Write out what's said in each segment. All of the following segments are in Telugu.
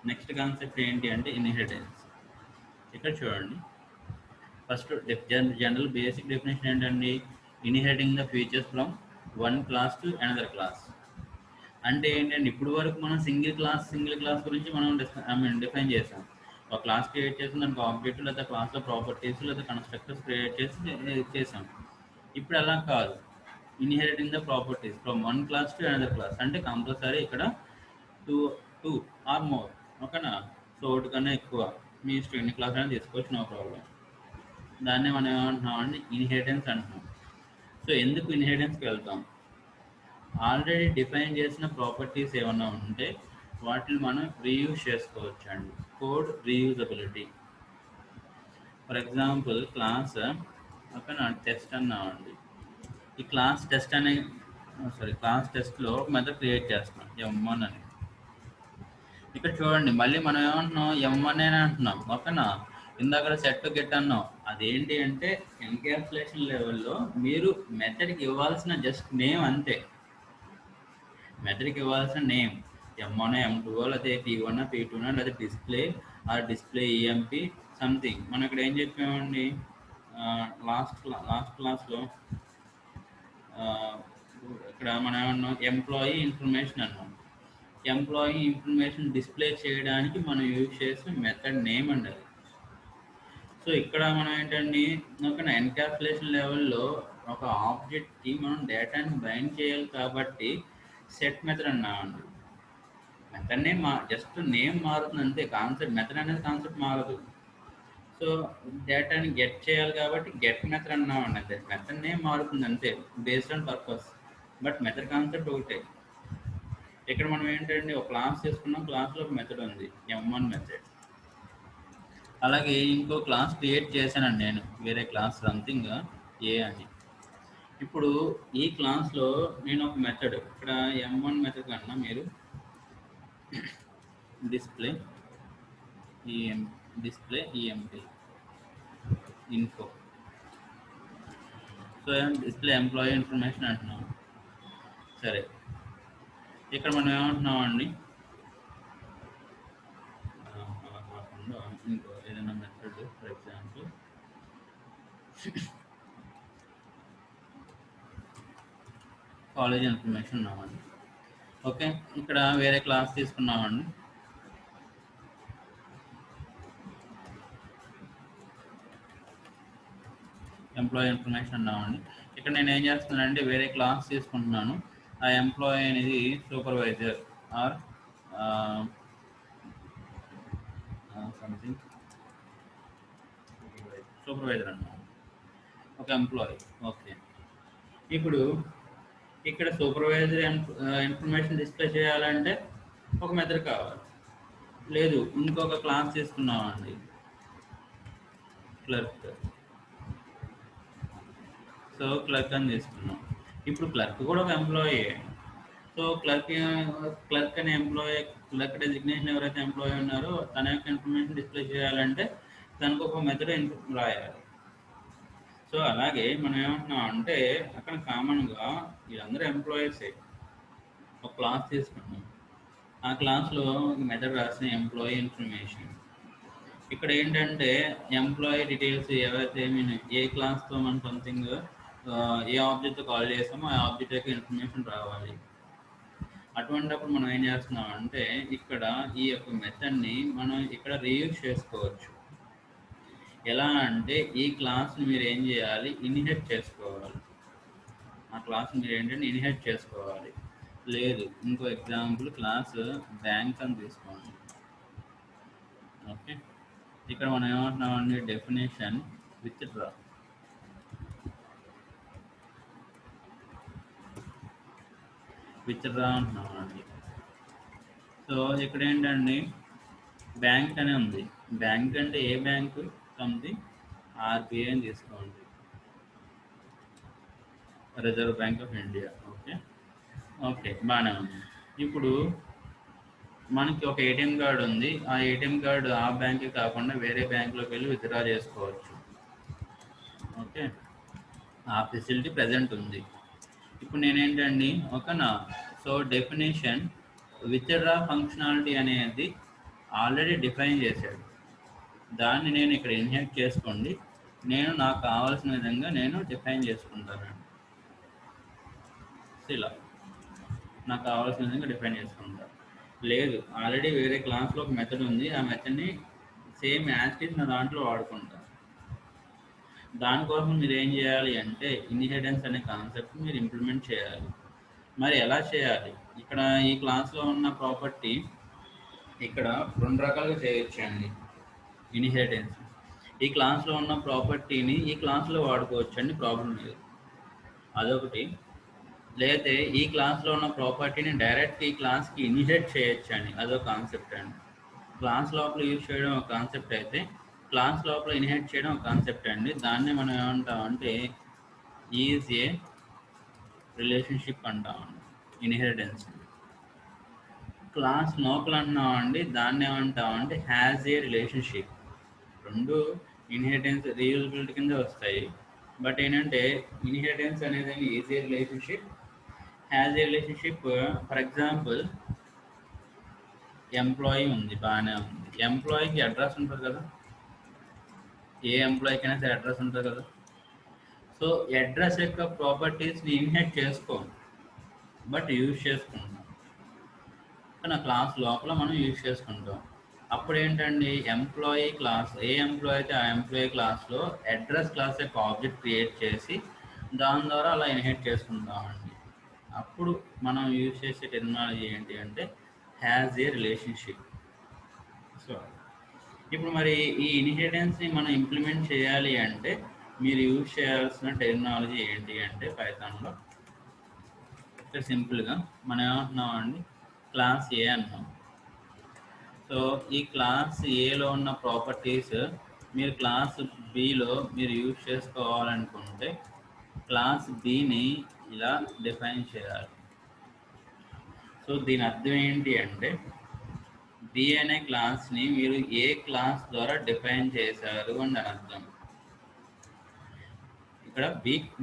నెక్స్ట్ కాన్సెప్ట్ ఏంటి అంటే ఇన్హెరిటెన్స్. ఇక్కడ చూడండి, ఫస్ట్ జనరల్ బేసిక్ డెఫినేషన్ ఏంటండి? Inheriting the features from one class to another class. అంటే ఏంటంటే ఇప్పుడు వరకు మనం సింగిల్ క్లాస్ గురించి మనం డిఫైన్ చేసాం. ఒక క్లాస్ క్రియేట్ చేసి దానికి ఆబ్జెక్ట్ లేదా క్లాస్లో ప్రాపర్టీస్ లేదా కన్స్ట్రక్టర్స్ క్రియేట్ చేసాం. ఇప్పుడు అలా కాదు. Inheriting the properties from one class to another class అంటే కంపల్సరీ ఇక్కడ టూ టూ ఆర్ మోర్, ఓకేనా? సో ఒకటి కన్నా ఎక్కువ మీ ఇష్టం ఎన్ని క్లాస్ అయినా తీసుకోవచ్చు, నో ప్రాబ్లం. దాన్ని మనం ఏమంటున్నాం అంటే ఇన్హెరిటెన్స్ అంటున్నాం. సో ఎందుకు ఇన్హెరిటెన్స్కి వెళ్తాం? ఆల్రెడీ డిఫైన్ చేసిన ప్రాపర్టీస్ ఏమన్నా ఉంటే వాటిని మనం రీయూజ్ చేసుకోవచ్చు అండి. Code reusability. For example class ఓకేనా టెస్ట్ అన్నామండి. ఈ క్లాస్ టెస్ట్లో ఒక మెథడ్ క్రియేట్ చేస్తున్నాం M1 అని. ఇక్కడ చూడండి, మళ్ళీ మనం ఏమంటున్నాం? M1 అని అంటున్నాం, ఓకేనా? ఇందాక సెట్ గెట్ అన్నాం. అదేంటి అంటే ఎన్క్యాప్సులేషన్ లెవెల్లో మీరు మెథడ్కి ఇవ్వాల్సిన జస్ట్ నేమ్ అంతే. మెథడ్కి ఇవ్వాల్సిన నేమ్ M1 M2 లేదా P1 P2 లేదా డిస్ప్లే EMP సంథింగ్. మనం ఇక్కడ ఏం చెప్పామండి లాస్ట్ క్లాస్లో? ఇక్కడ మనం ఏమన్నాం? ఎంప్లాయీ ఇన్ఫర్మేషన్ అన్నాం. ఎంప్లాయీ ఇన్ఫర్మేషన్ డిస్ప్లే చేయడానికి మనం యూజ్ చేసే మెథడ్ నేమ్ అండి అది. సో ఇక్కడ మనం ఏంటండి, ఒక ఎన్క్యాప్సులేషన్ లెవెల్లో ఒక ఆబ్జెక్ట్కి మనం డేటాని బైండ్ చేయాలి కాబట్టి సెట్ మెథడ్ అన్నామండి. మెథడ్ నేమ్ జస్ట్ నేమ్ మారుతుంది అంతే, మెథడ్ అనేది కాన్సెప్ట్ మారదు. సో డేటాని గెట్ చేయాలి కాబట్టి గెట్ మెథడ్ అన్నామండి. అంతే, మెథడ్ నేమ్ మారుతుంది అంతే based on purpose, but method concept ఒకటే. ఇక్కడ మనం ఏంటంటే ఒక క్లాస్ తీసుకున్నాం, క్లాస్లో ఒక మెథడ్ ఉంది M1 మెథడ్. అలాగే ఇంకో క్లాస్ క్రియేట్ చేశానండి నేను, వేరే క్లాస్ సంథింగ్ ఏ అని. ఇప్పుడు ఈ క్లాస్లో నేను ఒక మెథడ్, ఇక్కడ M1 మెథడ్ కన్నా మీరు display EMP info. So display employee information అంటున్నాం. సరే, ఇక్కడ మనం ఏమంటున్నాం అండి, కాకుండా ఇంకో ఏదైనా method, for example college information ఉన్నామండి. ఓకే, ఇక్కడ వేరే క్లాస్ తీసుకున్నామండి. ఎంప్లాయీ ఇన్ఫర్మేషన్ అన్నామండి. ఇక్కడ నేను ఏం చేస్తున్నానంటే వేరే క్లాస్ తీసుకుంటున్నాను. ఆ ఎంప్లాయీ అనేది సూపర్వైజర్ ఆర్ సంథింగ్ సూపర్వైజర్ అన్నాను, ఒక ఎంప్లాయీ. ఓకే, ఇప్పుడు ఇక్కడ సూపర్వైజర్ ఇన్ఫర్మేషన్ డిస్ప్లే చేయాలంటే ఒక మెథడ్ కావాలి. లేదు, ఇంకొక క్లాస్ తీసుకున్నామండి క్లర్క్. సో క్లర్క్ అని తీసుకున్నాం. ఇప్పుడు క్లర్క్ కూడా ఒక ఎంప్లాయీ. సో క్లర్క్ అనే ఎంప్లాయీ, క్లర్క్ డెసిగ్నేషన్ ఎవరైతే ఎంప్లాయీ ఉన్నారో తన యొక్క ఇన్ఫర్మేషన్ డిస్ప్లే చేయాలంటే తనకు ఒక మెథడ్ రాయాలి. సో అలాగే మనం ఏమంటున్నాం అంటే అక్కడ కామన్గా వీళ్ళందరూ ఎంప్లాయీసే. ఒక క్లాస్ తీసుకున్నాం, ఆ క్లాస్లో మెథడ్ రాసిన ఎంప్లాయీ ఇన్ఫర్మేషన్. ఇక్కడ ఏంటంటే ఎంప్లాయీ డీటెయిల్స్ ఏవైతే ఏ క్లాస్తో మనం సంథింగ్ ఏ ఆబ్జెక్ట్ కాల్ చేస్తామో ఆ ఆబ్జెక్ట్ యొక్క ఇన్ఫర్మేషన్ రావాలి. అటువంటిప్పుడు మనం ఏం చేస్తున్నాం అంటే ఇక్కడ ఈ యొక్క మెథడ్ని మనం ఇక్కడ రీయూజ్ చేసుకోవచ్చు. ఎలా అంటే ఈ క్లాస్ని మీరు ఏం చేయాలి, ఇన్హెరిట్ చేసుకోవాలి. ఆ క్లాస్ని మీరు ఏంటంటే ఇన్హెరిట్ చేసుకోవాలి. లేదు, ఇంకో ఎగ్జాంపుల్ క్లాస్ బ్యాంక్ అని తీసుకోండి. ఓకే, ఇక్కడ మనం ఏమంటున్నామండి, డెఫినేషన్ విత్డ్రా. అంటున్నామండి. సో ఇక్కడ ఏంటండి బ్యాంక్ అనే ఉంది. బ్యాంక్ అంటే ఏ బ్యాంకు? సంథింగ్ RBI అని తీసుకోండి, reserve bank of India. Okay బాగానే ఉంది. ఇప్పుడు మనకి ఒక ఏటీఎం కార్డు ఉంది. ఆ ఏటీఎం కార్డు ఆ బ్యాంక్కి కాకుండా వేరే బ్యాంకులోకి వెళ్ళి విత్డ్రా చేసుకోవచ్చు. ఓకే, ఆ ఫెసిలిటీ ప్రజెంట్ ఉంది. ఇప్పుడు నేనేంటండి ఓకేనా. సో డెఫినేషన్ విత్డ్రా ఫంక్షనాలిటీ అనేది ఆల్రెడీ డిఫైన్ చేశాడు. దాన్ని నేను ఇక్కడ ఇన్హెరిట్ చేసుకోండి, నేను నాకు కావాల్సిన విధంగా నేను డిఫైన్ చేసుకుంటానండి. ఇలా నాకు కావాల్సిన విధంగా డిఫైన్ చేసుకుంటాను. లేదు, ఆల్రెడీ వేరే క్లాస్లో ఒక మెథడ్ ఉంది, ఆ మెథడ్ని సేమ్ యాజ్ ఇట్ నా దాంట్లో వాడుకుంటాను. దానికోసం మీరు ఏం చేయాలి అంటే ఇన్హెరిటెన్స్ అనే కాన్సెప్ట్ మీరు ఇంప్లిమెంట్ చేయాలి. మరి ఎలా చేయాలి? ఇక్కడ ఈ క్లాస్లో ఉన్న ప్రాపర్టీ ఇక్కడ 2 రకాలుగా చేయొచ్చండి ఇన్హెరిటెన్స్. ఈ క్లాస్లో ఉన్న ప్రాపర్టీని ఈ క్లాస్లో వాడుకోవచ్చండి, ప్రాబ్లం లేదు. అదొకటి. లేకపోతే ఈ క్లాస్లో ఉన్న ప్రాపర్టీని డైరెక్ట్ ఈ క్లాస్కి ఇన్హెరిట్ చేయొచ్చండి, అదొక కాన్సెప్ట్ అండి. క్లాస్ లోపల యూజ్ చేయడం ఒక కాన్సెప్ట్ అయితే, క్లాస్ లోపల ఇన్హెరిట్ చేయడం ఒక కాన్సెప్ట్ అండి. దాన్ని మనం ఏమంటాం అంటే ఈజ్ ఏ రిలేషన్షిప్ అంటామండి, ఇన్హెరిటెన్స్. క్లాస్ లోపల అన్నామండి, దాన్ని ఏమంటామంటే హ్యాజ్ ఏ రిలేషన్షిప్. రెండు ఇన్హెరిటెన్స్ రీయూజబిలిటీ కింద వస్తాయి. బట్ ఏంటంటే ఇన్హెరిటెన్స్ అనేది is a relationship, has a relationship. For example employee ఉంది, బాగానే ఉంది. ఎంప్లాయీకి అడ్రస్ ఉంటుంది కదా, ఏ ఎంప్లాయీకి అయినా సరే అడ్రస్ ఉంటుంది కదా. సో అడ్రస్ యొక్క ప్రాపర్టీస్ని ఇన్హెరిట్ చేసుకోం, బట్ యూజ్ చేసుకుంటాం. కానీ ఆ క్లాస్ లోపల మనం యూజ్ చేసుకుంటాం. అప్పుడు ఏంటండి ఎంప్లాయీ క్లాస్, ఏ ఎంప్లాయీ అయితే ఆ ఎంప్లాయీ క్లాస్లో అడ్రస్ క్లాస్ యొక్క ఆబ్జెక్ట్ క్రియేట్ చేసి దాని ద్వారా అలా ఇన్హెరిట్ చేసుకుంటామండి. అప్పుడు మనం యూజ్ చేసే టెర్మినాలజీ ఏంటి అంటే హ్యాజ్ ఏ రిలేషన్షిప్. సో ఇప్పుడు మరి ఈ ఇన్హెరిటెన్స్ని మనం ఇంప్లిమెంట్ చేయాలి అంటే మీరు యూజ్ చేయాల్సిన టెర్మినాలజీ ఏంటి అంటే పైథాన్లో ఇక్కడ సింపుల్గా మనం ఏమంటున్నాం అండి, క్లాస్ ఏ అన్నాం. సో ఈ క్లాస్ ఏలో ఉన్న ప్రాపర్టీస్ మీరు క్లాస్ బిలో మీరు యూజ్ చేసుకోవాలనుకుంటే క్లాస్ బిని ఇలా డిఫైన్ చేయాలి. సో దీని అర్థం ఏంటి అంటే బి అనే క్లాస్ని మీరు ఏ క్లాస్ ద్వారా డిఫైన్ చేశారు అని అర్థం. ఇక్కడ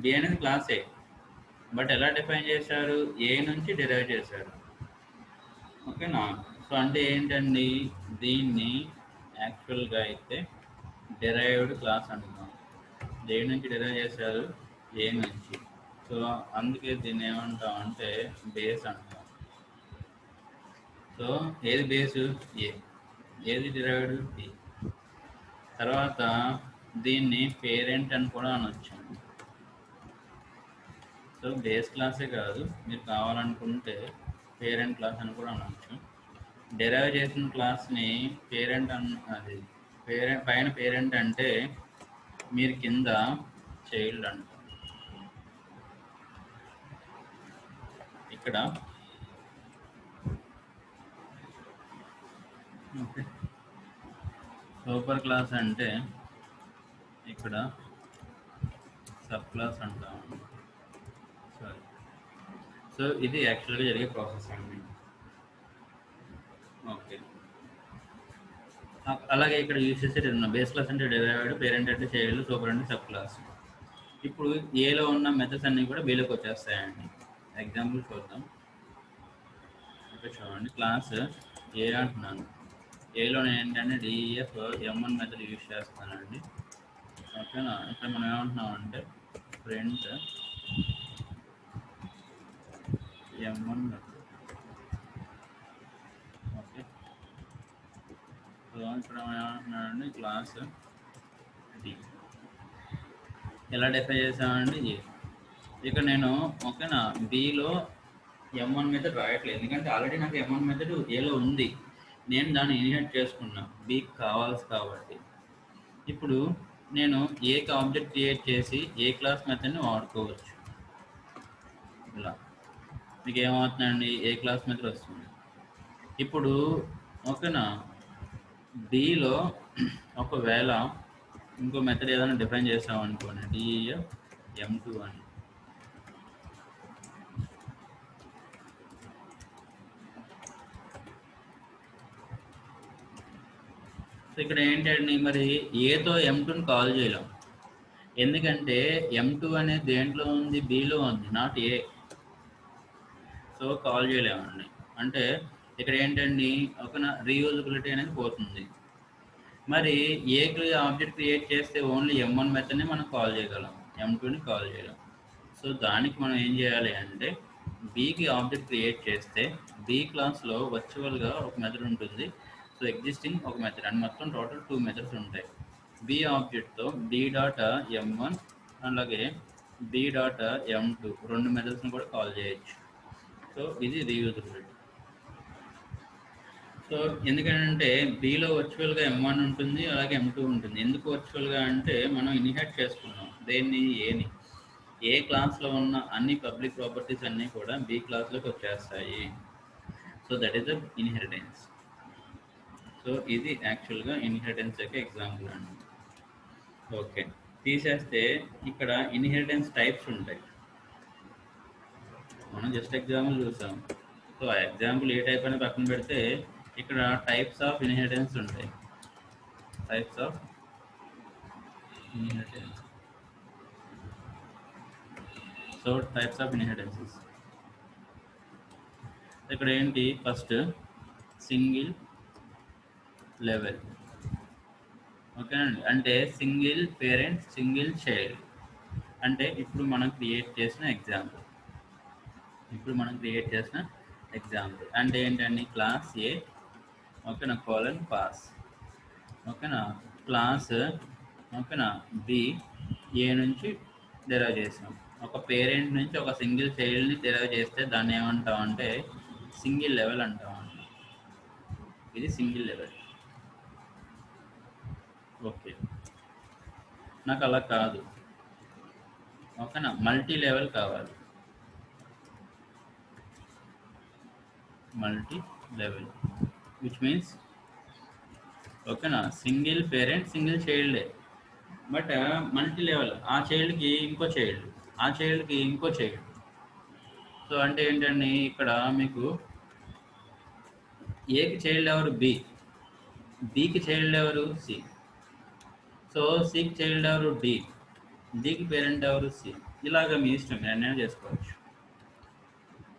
బి అనేది క్లాసే, బట్ ఎలా డిఫైన్ చేశారు? ఏ నుంచి డిరైవ్ చేశారు. ఓకేనా? సో అంటే ఏంటండి, దీన్ని యాక్చువల్గా అయితే డిరైవ్డ్ క్లాస్ అంటున్నాం. దేని నుంచి డిరైవ్ చేశారు? ఏ నుంచి. సో అందుకే దీన్ని ఏమంటాం అంటే బేస్ అంటాం. సో ఏది బేసు? ఏ. ఏది డిరైవ్డ్? బి. తర్వాత దీన్ని పేరెంట్ అని కూడా అనొచ్చు. సో బేస్ క్లాసే కాదు, మీరు కావాలనుకుంటే పేరెంట్ క్లాస్ అని కూడా అనొచ్చు. డెరైవ్ చేసిన క్లాస్ని పేరెంట్ అది పైన పేరెంట్ అంటే మీరు కింద చైల్డ్ అంటారు. ఇక్కడ ఓకే, సూపర్ క్లాస్ అంటే ఇక్కడ సబ్ క్లాస్ అంటాము. సారీ. సో ఇది యాక్చువల్గా జరిగే ప్రాసెస్ అండి. ఓకే, అలాగే ఇక్కడ యూజ్ చేసేది బేస్ క్లాస్ అంటే డెరైవ్డ్, పేరెంట్ అంటే చైల్డ్, సూపర్ అంటే సబ్ క్లాస్. ఇప్పుడు ఏలో ఉన్న మెథడ్స్ అన్నీ కూడా బీలోకి వచ్చేస్తాయండి. ఎగ్జాంపుల్ చూద్దాం. ఇక్కడ చూడండి, క్లాస్ ఏ అంటున్నాను. ఏలో ఏంటంటే డిఎఫ్ M1 మెథడ్ యూజ్ చేస్తానండి. ఓకేనా? ఇక్కడ మనం ఏమంటున్నాం అంటే print M1 method. Okay, so ఇక్కడ మనం ఏమంటున్నామండి క్లాస్ డి ఎలా డిఫైన్ చేసామండి ఏ. ఇక్కడ నేను ఓకేనా బిలో M1 మెథడ్ రాయట్లేదు, ఎందుకంటే ఆల్రెడీ నాకు M1 మెథడ్ ఏలో ఉంది, నేను దాన్ని ఇన్హెరిట్ చేసుకున్నా బీకి కావాల్సి కాబట్టి. ఇప్పుడు నేను ఏకి ఆబ్జెక్ట్ క్రియేట్ చేసి ఏ క్లాస్ మెథడ్ని వాడుకోవచ్చు. ఇలా మీకు ఏమవుతుందండి, ఏ క్లాస్ మెథడ్ వస్తుంది. ఇప్పుడు ఓకేనా డిలో ఒకవేళ ఇంకో మెథడ్ ఏదైనా డిఫైన్ చేసామనుకోండి, డిఎఫ్ M2 అని. సో ఇక్కడ ఏంటండి, మరి ఏతో M2ని కాల్ చేయలేం, ఎందుకంటే M2 అనేది దేంట్లో ఉంది? బిలో ఉంది, నాట్ ఏ. సో కాల్ చేయలేమండి. అంటే ఇక్కడ ఏంటండి ఒక రీయూజబిలిటీ అనేది పోతుంది. మరి ఏకి ఆబ్జెక్ట్ క్రియేట్ చేస్తే ఓన్లీ M1 మెథడ్ని మనం కాల్ చేయగలం, M2ని కాల్ చేయగలం. సో దానికి మనం ఏం చేయాలి అంటే బీకి ఆబ్జెక్ట్ క్రియేట్ చేస్తే బీ క్లాస్లో వర్చువల్గా ఒక మెథడ్ ఉంటుంది. సో ఎగ్జిస్టింగ్ ఒక మెథడ్ అండ్ మొత్తం టోటల్ 2 మెథడ్స్ ఉంటాయి. బీ ఆబ్జెక్ట్తో బీ డాట్ M1 అలాగే బీ డాట్ M2 2 మెథడ్స్ని కూడా కాల్ చేయొచ్చు. సో ఇది రీయూజబిలిటీ. సో ఎందుకంటే బీలో వర్చువల్గా M1 ఉంటుంది అలాగే M2 ఉంటుంది. ఎందుకు వర్చువల్గా అంటే మనం ఇన్హెరిట్ చేసుకున్నాం దేన్ని, ఏని. ఏ క్లాస్లో ఉన్న అన్ని పబ్లిక్ ప్రాపర్టీస్ అన్నీ కూడా బి క్లాస్లోకి వచ్చేస్తాయి. So that is the inheritance. So ఇది యాక్చువల్గా ఇన్హెరిటెన్స్ యొక్క ఎగ్జాంపుల్ అండి. ఓకే, తీసేస్తే ఇక్కడ ఇన్హెరిటెన్స్ టైప్స్ ఉంటాయి. మనం జస్ట్ ఎగ్జాంపుల్ చూసాం. సో ఆ ఎగ్జాంపుల్ ఏ టైప్ అని పక్కన పెడితే ఇక్కడ టైప్స్ ఆఫ్ ఇన్హెరిటెన్స్ ఉంటాయి. Types of inheritance. So types of ఇన్హెరిటెన్సెస్ ఇక్కడ ఏంటి, ఫస్ట్ సింగిల్ లెవెల్. ఓకేనండి, అంటే సింగిల్ పేరెంట్ సింగిల్ చైల్డ్. అంటే ఇప్పుడు మనం క్రియేట్ చేసిన ఎగ్జాంపుల్ అంటే ఏంటండి, క్లాస్ ఏ ఓకేనా కోలన్ పాస్ ఓకేనా, క్లాస్ ఓకేనా బి ఏ నుంచి డెరైవ్ చేసాం. ఒక పేరెంట్ నుంచి ఒక సింగిల్ చైల్డ్ని డెరైవ్ చేస్తే దాన్ని ఏమంటాం అంటే సింగిల్ లెవెల్ అంటాం. ఇది సింగిల్ లెవెల్. ఓకే, నాకు అలా కాదు ఓకేనా, మల్టీ లెవెల్ కావాలి. మల్టీ లెవెల్ విచ్ మీన్స్ ఓకేనా సింగిల్ పేరెంట్ సింగిల్ చైల్డే, బట్ మల్టీ లెవెల్. ఆ చైల్డ్కి ఇంకో చైల్డ్, ఆ చైల్డ్కి ఇంకో చైల్డ్. సో అంటే ఏంటండి, ఇక్కడ మీకు ఏకి చైల్డ్ ఎవరు, బి. బికి చైల్డ్ ఎవరు, సి. సో సికి చైల్డ్ ఎవరు, డి. డికి పేరెంట్ ఎవరు, సి. ఇలాగ మీ ఇష్టం, నేను చేసుకోవచ్చు.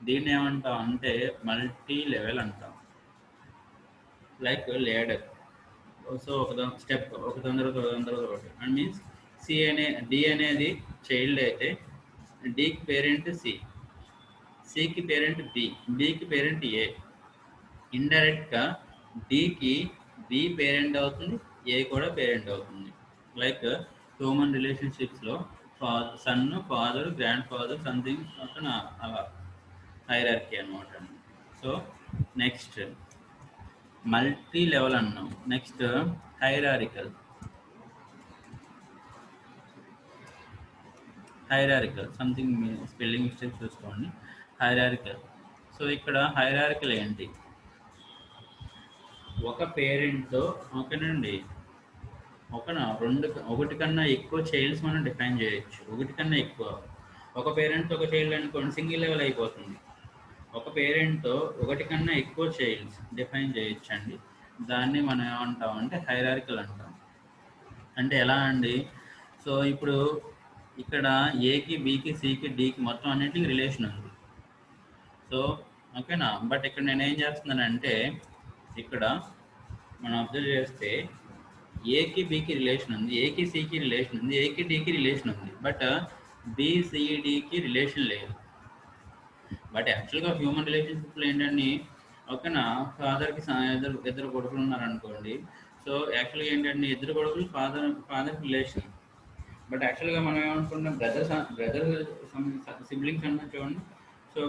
దీన్ని ఏమంటాం అంటే మల్టీ లెవెల్ అంటాం, లైక్ లేడర్. సో ఒక స్టెప్ ఒక తర్వాత ఒకటి అండ్ మీన్స్ సి అనే డి అనేది చైల్డ్ అయితే డికి పేరెంట్ సి, సికి పేరెంట్ బి, బికి పేరెంట్ ఏ. ఇండైరెక్ట్గా డికి బి పేరెంట్ అవుతుంది, ఏ కూడా పేరెంట్ అవుతుంది. లైక్ హ్యూమన్ రిలేషన్షిప్స్లో son father grand father something అలా హైరార్కీ అనమాట. సో నెక్స్ట్ మల్టీ లెవెల్ అన్నాం. Next hierarchical something spelling mistake చూసుకోండి. హైరారికల్. సో ఇక్కడ హైరారికల్ ఏంటి, ఒక పేరెంట్తో ఓకేనండి ఒకటి కన్నా ఎక్కువ చైల్డ్స్ మనం డిఫైన్ చేయొచ్చు. ఒకటి కన్నా ఎక్కువ, ఒక పేరెంట్తో ఒక చైల్డ్ అనుకోండి సింగిల్ లెవెల్ అయిపోతుంది. ఒక పేరెంట్తో ఒకటి కన్నా ఎక్కువ చైల్డ్స్ డిఫైన్ చేయొచ్చు అండి. దాన్ని మనం ఏమంటాం అంటే హైరార్కికల్ అంటాం. అంటే ఎలా అండి, సో ఇప్పుడు ఇక్కడ ఏకి బికి సికి డికి మొత్తం అన్నింటికి రిలేషన్ ఉంది. సో ఓకేనా, బట్ ఇక్కడ నేను ఏం చేస్తున్నానంటే ఇక్కడ మనం అబ్జర్వ్ చేస్తే ఏకి బికి రిలేషన్ ఉంది, ఏకి సికి రిలేషన్ ఉంది, ఏకి డికి రిలేషన్ ఉంది, బట్ బిసిడికి రిలేషన్ లేదు. బట్ యాక్చువల్గా హ్యూమన్ రిలేషన్షిప్లో ఏంటంటే ఓకేనా, ఫాదర్కి ఇద్దరు కొడుకులు ఉన్నారనుకోండి. సో యాక్చువల్గా ఏంటంటే ఇద్దరు కొడుకులు ఫాదర్ రిలేషన్. బట్ యాక్చువల్గా మనం ఏమనుకుంటాం, బ్రదర్ సిబ్లింగ్స్ అన్నా చూడండి. So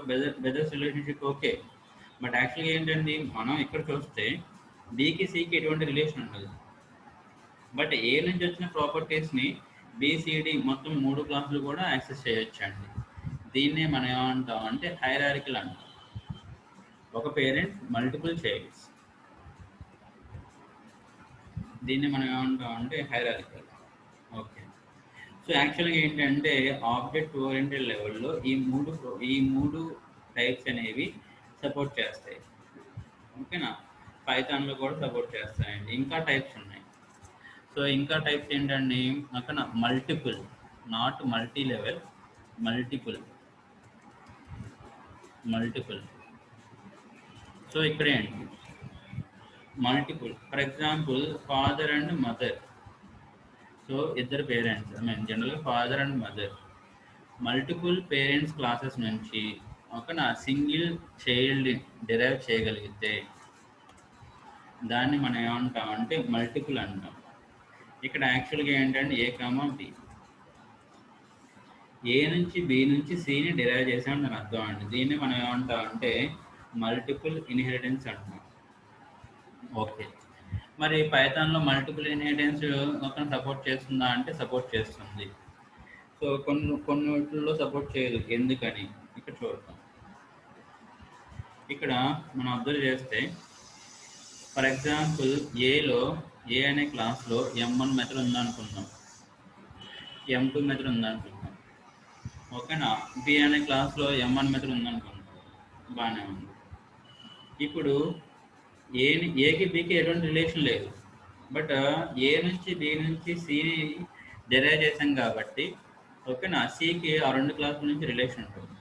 brothers relationship okay, but యాక్చువల్గా ఏంటండి మనం ఇక్కడ చూస్తే బికి సికి ఎటువంటి రిలేషన్ ఉండదు. బట్ ఏ నుంచి వచ్చిన ప్రాపర్టీస్ని బిసిడి మొత్తం 3 క్లాసులు కూడా యాక్సెస్ చేయొచ్చు అండి. దీన్నే మనం ఏమంటాం అంటే హైరార్కికల్ అంటాం. ఒక పేరెంట్ మల్టిపుల్ చైల్డ్స్, దీన్ని మనం ఏమంటాం అంటే హైరార్కికల్. ఓకే, సో యాక్చువల్గా ఏంటంటే ఆబ్జెక్ట్ ఓరియంటెడ్ లెవెల్లో ఈ మూడు టైప్స్ అనేవి సపోర్ట్ చేస్తాయి. ఓకేనా, పైథాన్లో కూడా సపోర్ట్ చేస్తాయండి. ఇంకా టైప్స్ ఉన్నాయి. సో ఇంకా టైప్స్ ఏంటండి, అక్కడ multiple, not multi level, multiple. So ఇక్కడ ఏంటి multiple, for example father and mother. So ఇద్దరు పేరెంట్స్, ఐ మీన్ జనరల్గా father and mother. Multiple parents classes నుంచి ఒక నా సింగిల్ చైల్డ్ డిరైవ్ చేయగలిగితే దాన్ని మనం ఏమంటాం అంటే మల్టిపుల్ అంటాం. ఇక్కడ యాక్చువల్గా ఏంటంటే ఏ కామా బి, ఏ నుంచి బి నుంచి సిని డిరైవ్ చేసామని దాని అర్థం అండి. దీన్ని మనం ఏమంటాం అంటే మల్టిపుల్ ఇన్హెరిటెన్స్ అంటాం. ఓకే, మరి పైథాన్లో మల్టిపుల్ ఇన్హెరిటెన్స్ ఒక సపోర్ట్ చేస్తుందా అంటే సపోర్ట్ చేస్తుంది. సో కొన్ని వాటిల్లో సపోర్ట్ చేయదు. ఎందుకని ఇక్కడ చూద్దాం. ఇక్కడ మనం అబ్జర్వ్ చేస్తే ఫర్ ఎగ్జాంపుల్ ఏ అనే క్లాస్లో M1 మెథడ్ ఉందనుకుందాం, M2 మెథడ్ ఉందనుకుందాం. ఓకేనా, బి అనే క్లాస్లో M1 మెథడ్ ఉందనుకుందాం, బాగానే ఉంది. ఇప్పుడు ఏకి బికి ఎటువంటి రిలేషన్ లేదు, బట్ ఏ నుంచి బి నుంచి సిని డెరైవ్ చేసాం కాబట్టి ఓకేనా సికి ఆ రెండు క్లాసుల నుంచి రిలేషన్ ఉంటుంది.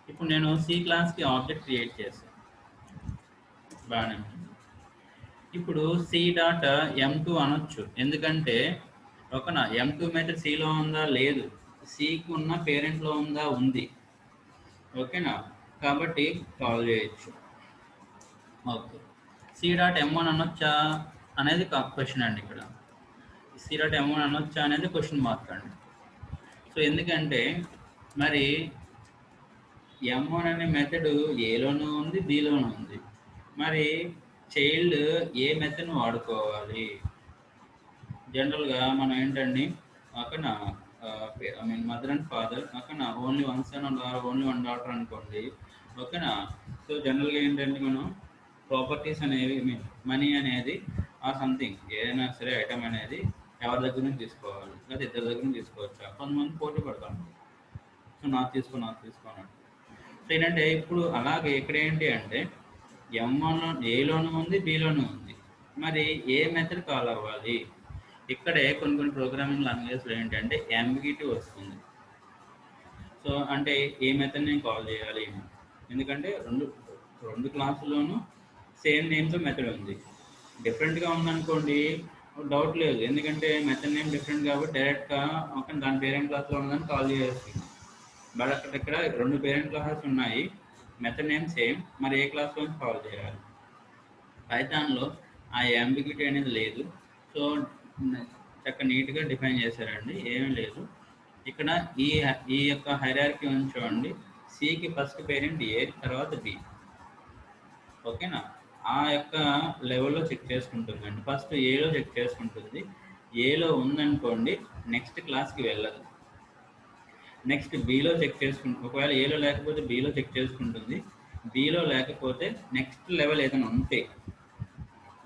ఇప్పుడు నేను సి క్లాస్కి ఆబ్జెక్ట్ క్రియేట్ చేశాను, బాగానే ఉంది. ఇప్పుడు సి డాట్ M2 అనొచ్చు, ఎందుకంటే ఓకేనా M2 మెథడ్ సిలో ఉందా లేదు, సికి ఉన్న పేరెంట్లో ఉందా ఉంది. ఓకేనా, కాబట్టి కాల్ చేయొచ్చు. ఓకే, సి డాట్ M1 అనొచ్చా అనేది క్వశ్చన్ అండి. ఇక్కడ సి డాట్ M1 అనొచ్చా అనేది క్వశ్చన్ మార్క్ అండి. సో ఎందుకంటే మరి M1 అనే మెథడ్ ఏలోనూ ఉంది బిలోనూ ఉంది, మరి చైల్డ్ ఏ మెథడ్ని వాడుకోవాలి? జనరల్గా మనం ఏంటండి అక్కడ I mean mother and father అక్కడ only one son or only one daughter అనుకోండి. ఓకేనా, సో జనరల్గా ఏంటంటే మనం ప్రాపర్టీస్ అనేవి మీన్ మనీ అనేది ఆ సంథింగ్ ఏదైనా సరే ఐటమ్ అనేది ఎవరి దగ్గర నుంచి తీసుకోవాలి, లేదా ఇద్దరి దగ్గర నుంచి తీసుకోవచ్చా? కొంతమంది పోటీ పడతాం, సో నాకు తీసుకోను. సో ఏంటంటే ఇప్పుడు అలాగే ఇక్కడ ఏంటి అంటే M1 ఏలోనూ ఉంది బిలోనూ ఉంది, మరి ఏ మెథడ్ కాల్ అవ్వాలి? ఇక్కడే కొన్ని ప్రోగ్రామింగ్ లాంగ్వేజ్లో ఏంటంటే అంబిగ్యూటీ వస్తుంది. సో అంటే ఏ మెథడ్ నేను కాల్ చేయాలి, ఎందుకంటే రెండు క్లాసుల్లోనూ సేమ్ నేమ్తో మెథడ్ ఉంది. డిఫరెంట్గా ఉందనుకోండి డౌట్ లేదు, ఎందుకంటే మెథడ్ నేమ్ డిఫరెంట్ కాబట్టి డైరెక్ట్గా ఒక దాని పేరెంట్ క్లాస్లో ఉందని కాల్ చేస్తుంది. బట్ ఇక్కడ రెండు పేరెంట్ క్లాసెస్ ఉన్నాయి, మెథడ్ నేమ్ సేమ్, మరి ఏ క్లాస్లో కాల్ చేయాలి? పైథాన్లో ఆ అంబిగ్యూటీ అనేది లేదు. సో చక్కగా నీట్గా డిఫైన్ చేశారండి, ఏమీ లేదు. ఇక్కడ ఈ యొక్క హైరార్కీ ఉంచండి, సికి ఫస్ట్ పేరెంట్ ఏ, తర్వాత బి. ఓకేనా, ఆ యొక్క లెవెల్లో చెక్ చేసుకుంటుందండి. ఫస్ట్ ఏలో చెక్ చేసుకుంటుంది, ఏలో ఉందనుకోండి నెక్స్ట్ క్లాస్కి వెళ్ళదు. నెక్స్ట్ బిలో చెక్ చేసుకుంటుంది, ఒకవేళ ఏలో లేకపోతే బిలో చెక్ చేసుకుంటుంది, బిలో లేకపోతే నెక్స్ట్ లెవెల్ ఏదైనా ఉంటే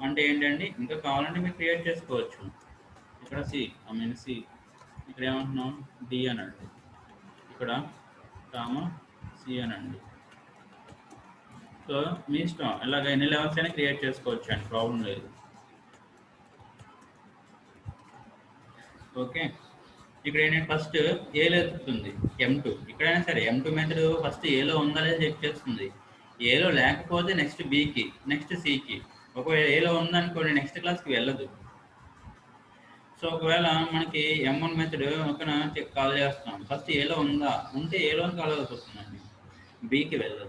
అంటే ఏంటండి ఇంకా కావాలంటే మీరు క్రియేట్ చేసుకోవచ్చు. ఇక్కడ సి ఇక్కడ ఏమంటున్నాం డి అనండి, ఇక్కడ కామా సి అనండి. సో మీ ఇష్టం, ఇలాగ ఎన్ని లెవెల్స్ అయినా క్రియేట్ చేసుకోవచ్చు అండి, ప్రాబ్లం లేదు. ఓకే, ఇక్కడ ఏంటంటే ఫస్ట్ ఏలో ఎత్తుతుంది M2, ఇక్కడైనా సరే M2 మెథడ్ ఫస్ట్ ఏలో ఉందా లేదా చెక్ చేస్తుంది. ఏలో లేకపోతే నెక్స్ట్ బికి, నెక్స్ట్ సికి. ఒకవేళ ఏలో ఉందనుకోండి నెక్స్ట్ క్లాస్కి వెళ్ళదు. సో ఒకవేళ మనకి M1 మెథడ్ ఒకనా కాల్ చేస్తాం, ఫస్ట్ ఏలో ఉందా, ఉంటే ఏలో కాల్ అవుతుందండి, బికి వెళ్ళదు.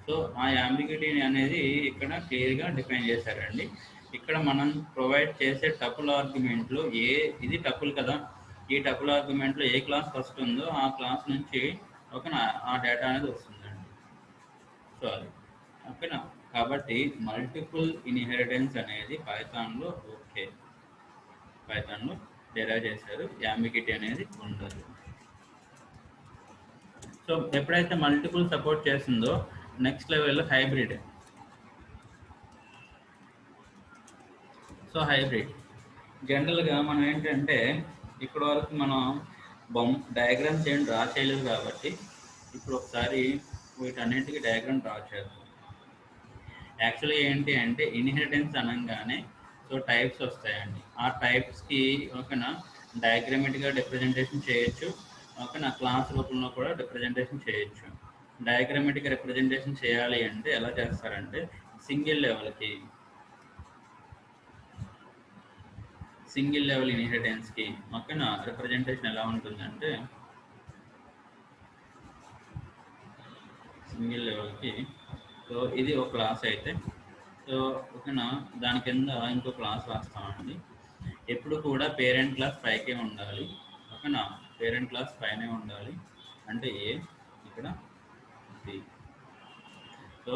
సో ఆ అంబిగ్యూటీ అనేది ఇక్కడ క్లియర్గా డిఫైన్ చేశారండి. ఇక్కడ మనం ప్రొవైడ్ చేసే టపుల్ ఆర్గ్యుమెంట్లో ఇది టపుల్ కదా, ఈ టపుల్ ఆర్గ్యుమెంట్లో ఏ క్లాస్ ఫస్ట్ ఉందో ఆ క్లాస్ నుంచి ఆ డేటా అనేది వస్తుందండి. సో అది ఓకేనా. కాబట్టి మల్టిపుల్ ఇన్హెరిటెన్స్ అనేది పైథాన్లో ఓకే, పైథాన్లో డెరైవ్ చేశారు, అంబిగ్యూటీ అనేది ఉండదు. సో ఎప్పుడైతే మల్టిపుల్ సపోర్ట్ చేస్తుందో నెక్స్ట్ లెవెల్లో హైబ్రిడ్. సో హైబ్రిడ్ జనరల్గా మనం ఏంటంటే ఇక్కడ వరకు మనం డయాగ్రామ్స్ ఏం డ్రా చేయలేదు కాబట్టి ఇప్పుడు ఒకసారి వీటన్నింటికి డయాగ్రామ్ డ్రా చేద్దాం. యాక్చువల్గా ఏంటి అంటే ఇన్హెరిటెన్స్ అనగానే సో టైప్స్ వస్తాయండి, ఆ టైప్స్కి ఓకేనా డయాగ్రామెటిక్గా రిప్రజెంటేషన్ చేయొచ్చు, ఓకేనా క్లాస్ రూపంలో కూడా రిప్రజెంటేషన్ చేయొచ్చు. డయాగ్రామాటిక్ రిప్రజెంటేషన్ చేయాలి అంటే ఎలా చేస్తారంటే సింగిల్ లెవెల్ ఇన్హెరిటెన్స్కి ఓకేనా రిప్రజెంటేషన్ ఎలా ఉంటుందంటే సింగిల్ లెవెల్కి సో ఇది ఒక క్లాస్ అయితే సో ఓకేనా దాని కింద ఇంకో క్లాస్ రాస్తామండి. ఎప్పుడు కూడా పేరెంట్ క్లాస్ పైకే ఉండాలి ఓకేనా పేరెంట్ క్లాస్ పైనే ఉండాలి అంటే ఏ ఇక్కడ బి సో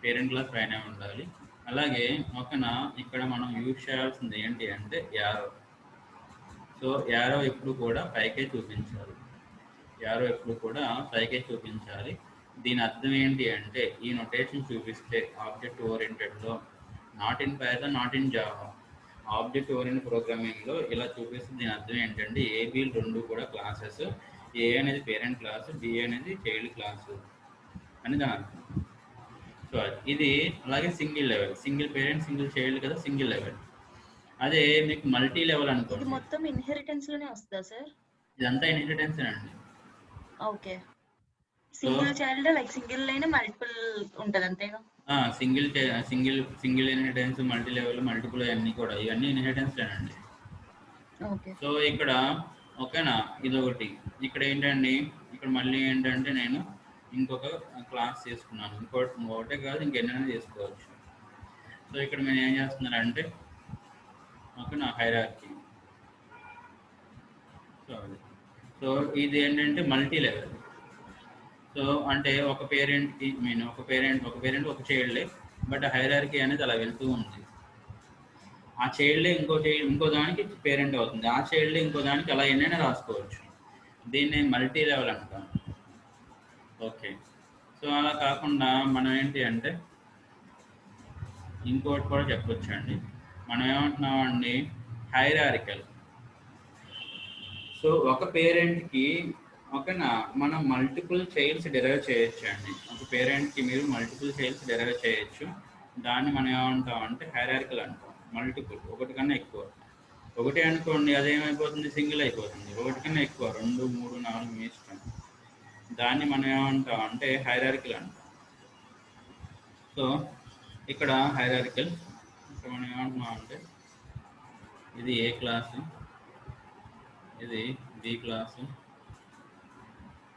పేరెంట్ క్లాస్ పైనే ఉండాలి. అలాగే ఓకేనా ఇక్కడ మనం యూజ్ చేయాల్సింది ఏంటి అంటే యారో. సో యారో ఎప్పుడు కూడా పైకే చూపించాలి. దీని అర్థం ఏంటి అంటే ఈ నొటేషన్ చూపిస్తే ఆబ్జెక్ట్ ఓరియంటెడ్లో not in Python not in Java object oriented ప్రోగ్రామింగ్లో ఇలా చూపిస్తే దీని అర్థం ఏంటంటే ఏబీలు రెండు కూడా క్లాసెస్. ఏ అనేది పేరెంట్ క్లాసు, బి అనేది చైల్డ్ క్లాసు అని దాని అర్థం. సో ఇది అలాగే single level, single parent single child కదా సింగిల్ లెవెల్. అదే మీకు మల్టీ లెవెల్ అనుకోండి మొత్తం ఇన్హెరిటెన్స్ లోనే వస్తుందా సార్? ఇదంతా ఇన్హెరిటెన్స్ అండి. Okay single child like single line multiple ఉంటది అంతేగా? Single inheritance multi level multiple అన్ని కూడా ఇవన్నీ ఇన్హెరిటెన్స్ లేనండి. ఓకే సో ఇక్కడ ఓకేనా ఇదొకటి. ఇక్కడ ఏంటండి ఇక్కడ మళ్ళీ ఏంటంటే నేను ఇంకొక క్లాస్ తీసుకున్నాను. ఒకటే కాదు ఇంకెన్నైనా తీసుకోవచ్చు. సో ఇక్కడ నేను ఏం చేస్తున్నానంటే ఓకేనా హైరార్కీ. సో ఇది ఏంటంటే మల్టీ లెవెల్. సో అంటే ఒక పేరెంట్కి ఒక పేరెంట్ ఒక చైల్డే బట్ హైరార్కీ అనేది అలా వెళ్తూ ఉంది. ఆ చైల్డే ఇంకో దానికి పేరెంట్ అవుతుంది, ఆ చైల్డే ఇంకో దానికి అలా ఎన్నైనా రాసుకోవచ్చు. దీన్ని మల్టీ లెవెల్ అంటాం. ఓకే సో అలా కాకుండా మనం ఏంటి అంటే ఇంకోటి కూడా చెప్పొచ్చు అండి. మనం ఏమంటున్నామండి హైరార్కికల్. సో ఒక పేరెంట్కి ఓకేనా మనం మల్టిపుల్ చైల్డ్స్ డెరైవ్ చేయొచ్చు అండి. ఒక పేరెంట్కి మీరు మల్టిపుల్ చైల్డ్స్ డెరైవ్ చేయొచ్చు. దాన్ని మనం ఏమంటాం అంటే హైరార్కికల్ అంటాం. మల్టిపుల్ ఒకటి కన్నా ఎక్కువ. ఒకటి అనుకోండి అదేమైపోతుంది సింగిల్ అయిపోతుంది. ఒకటి కన్నా ఎక్కువ 2, 3, 4 మీ ఇష్టం. దాన్ని మనం ఏమంటాం అంటే హైరార్కికల్ అంటాం. సో ఇక్కడ హైరార్కికల్ ఇక్కడ మనం ఏమంటున్నాం అంటే ఇది ఏ క్లాసు, ఇది బి క్లాసు,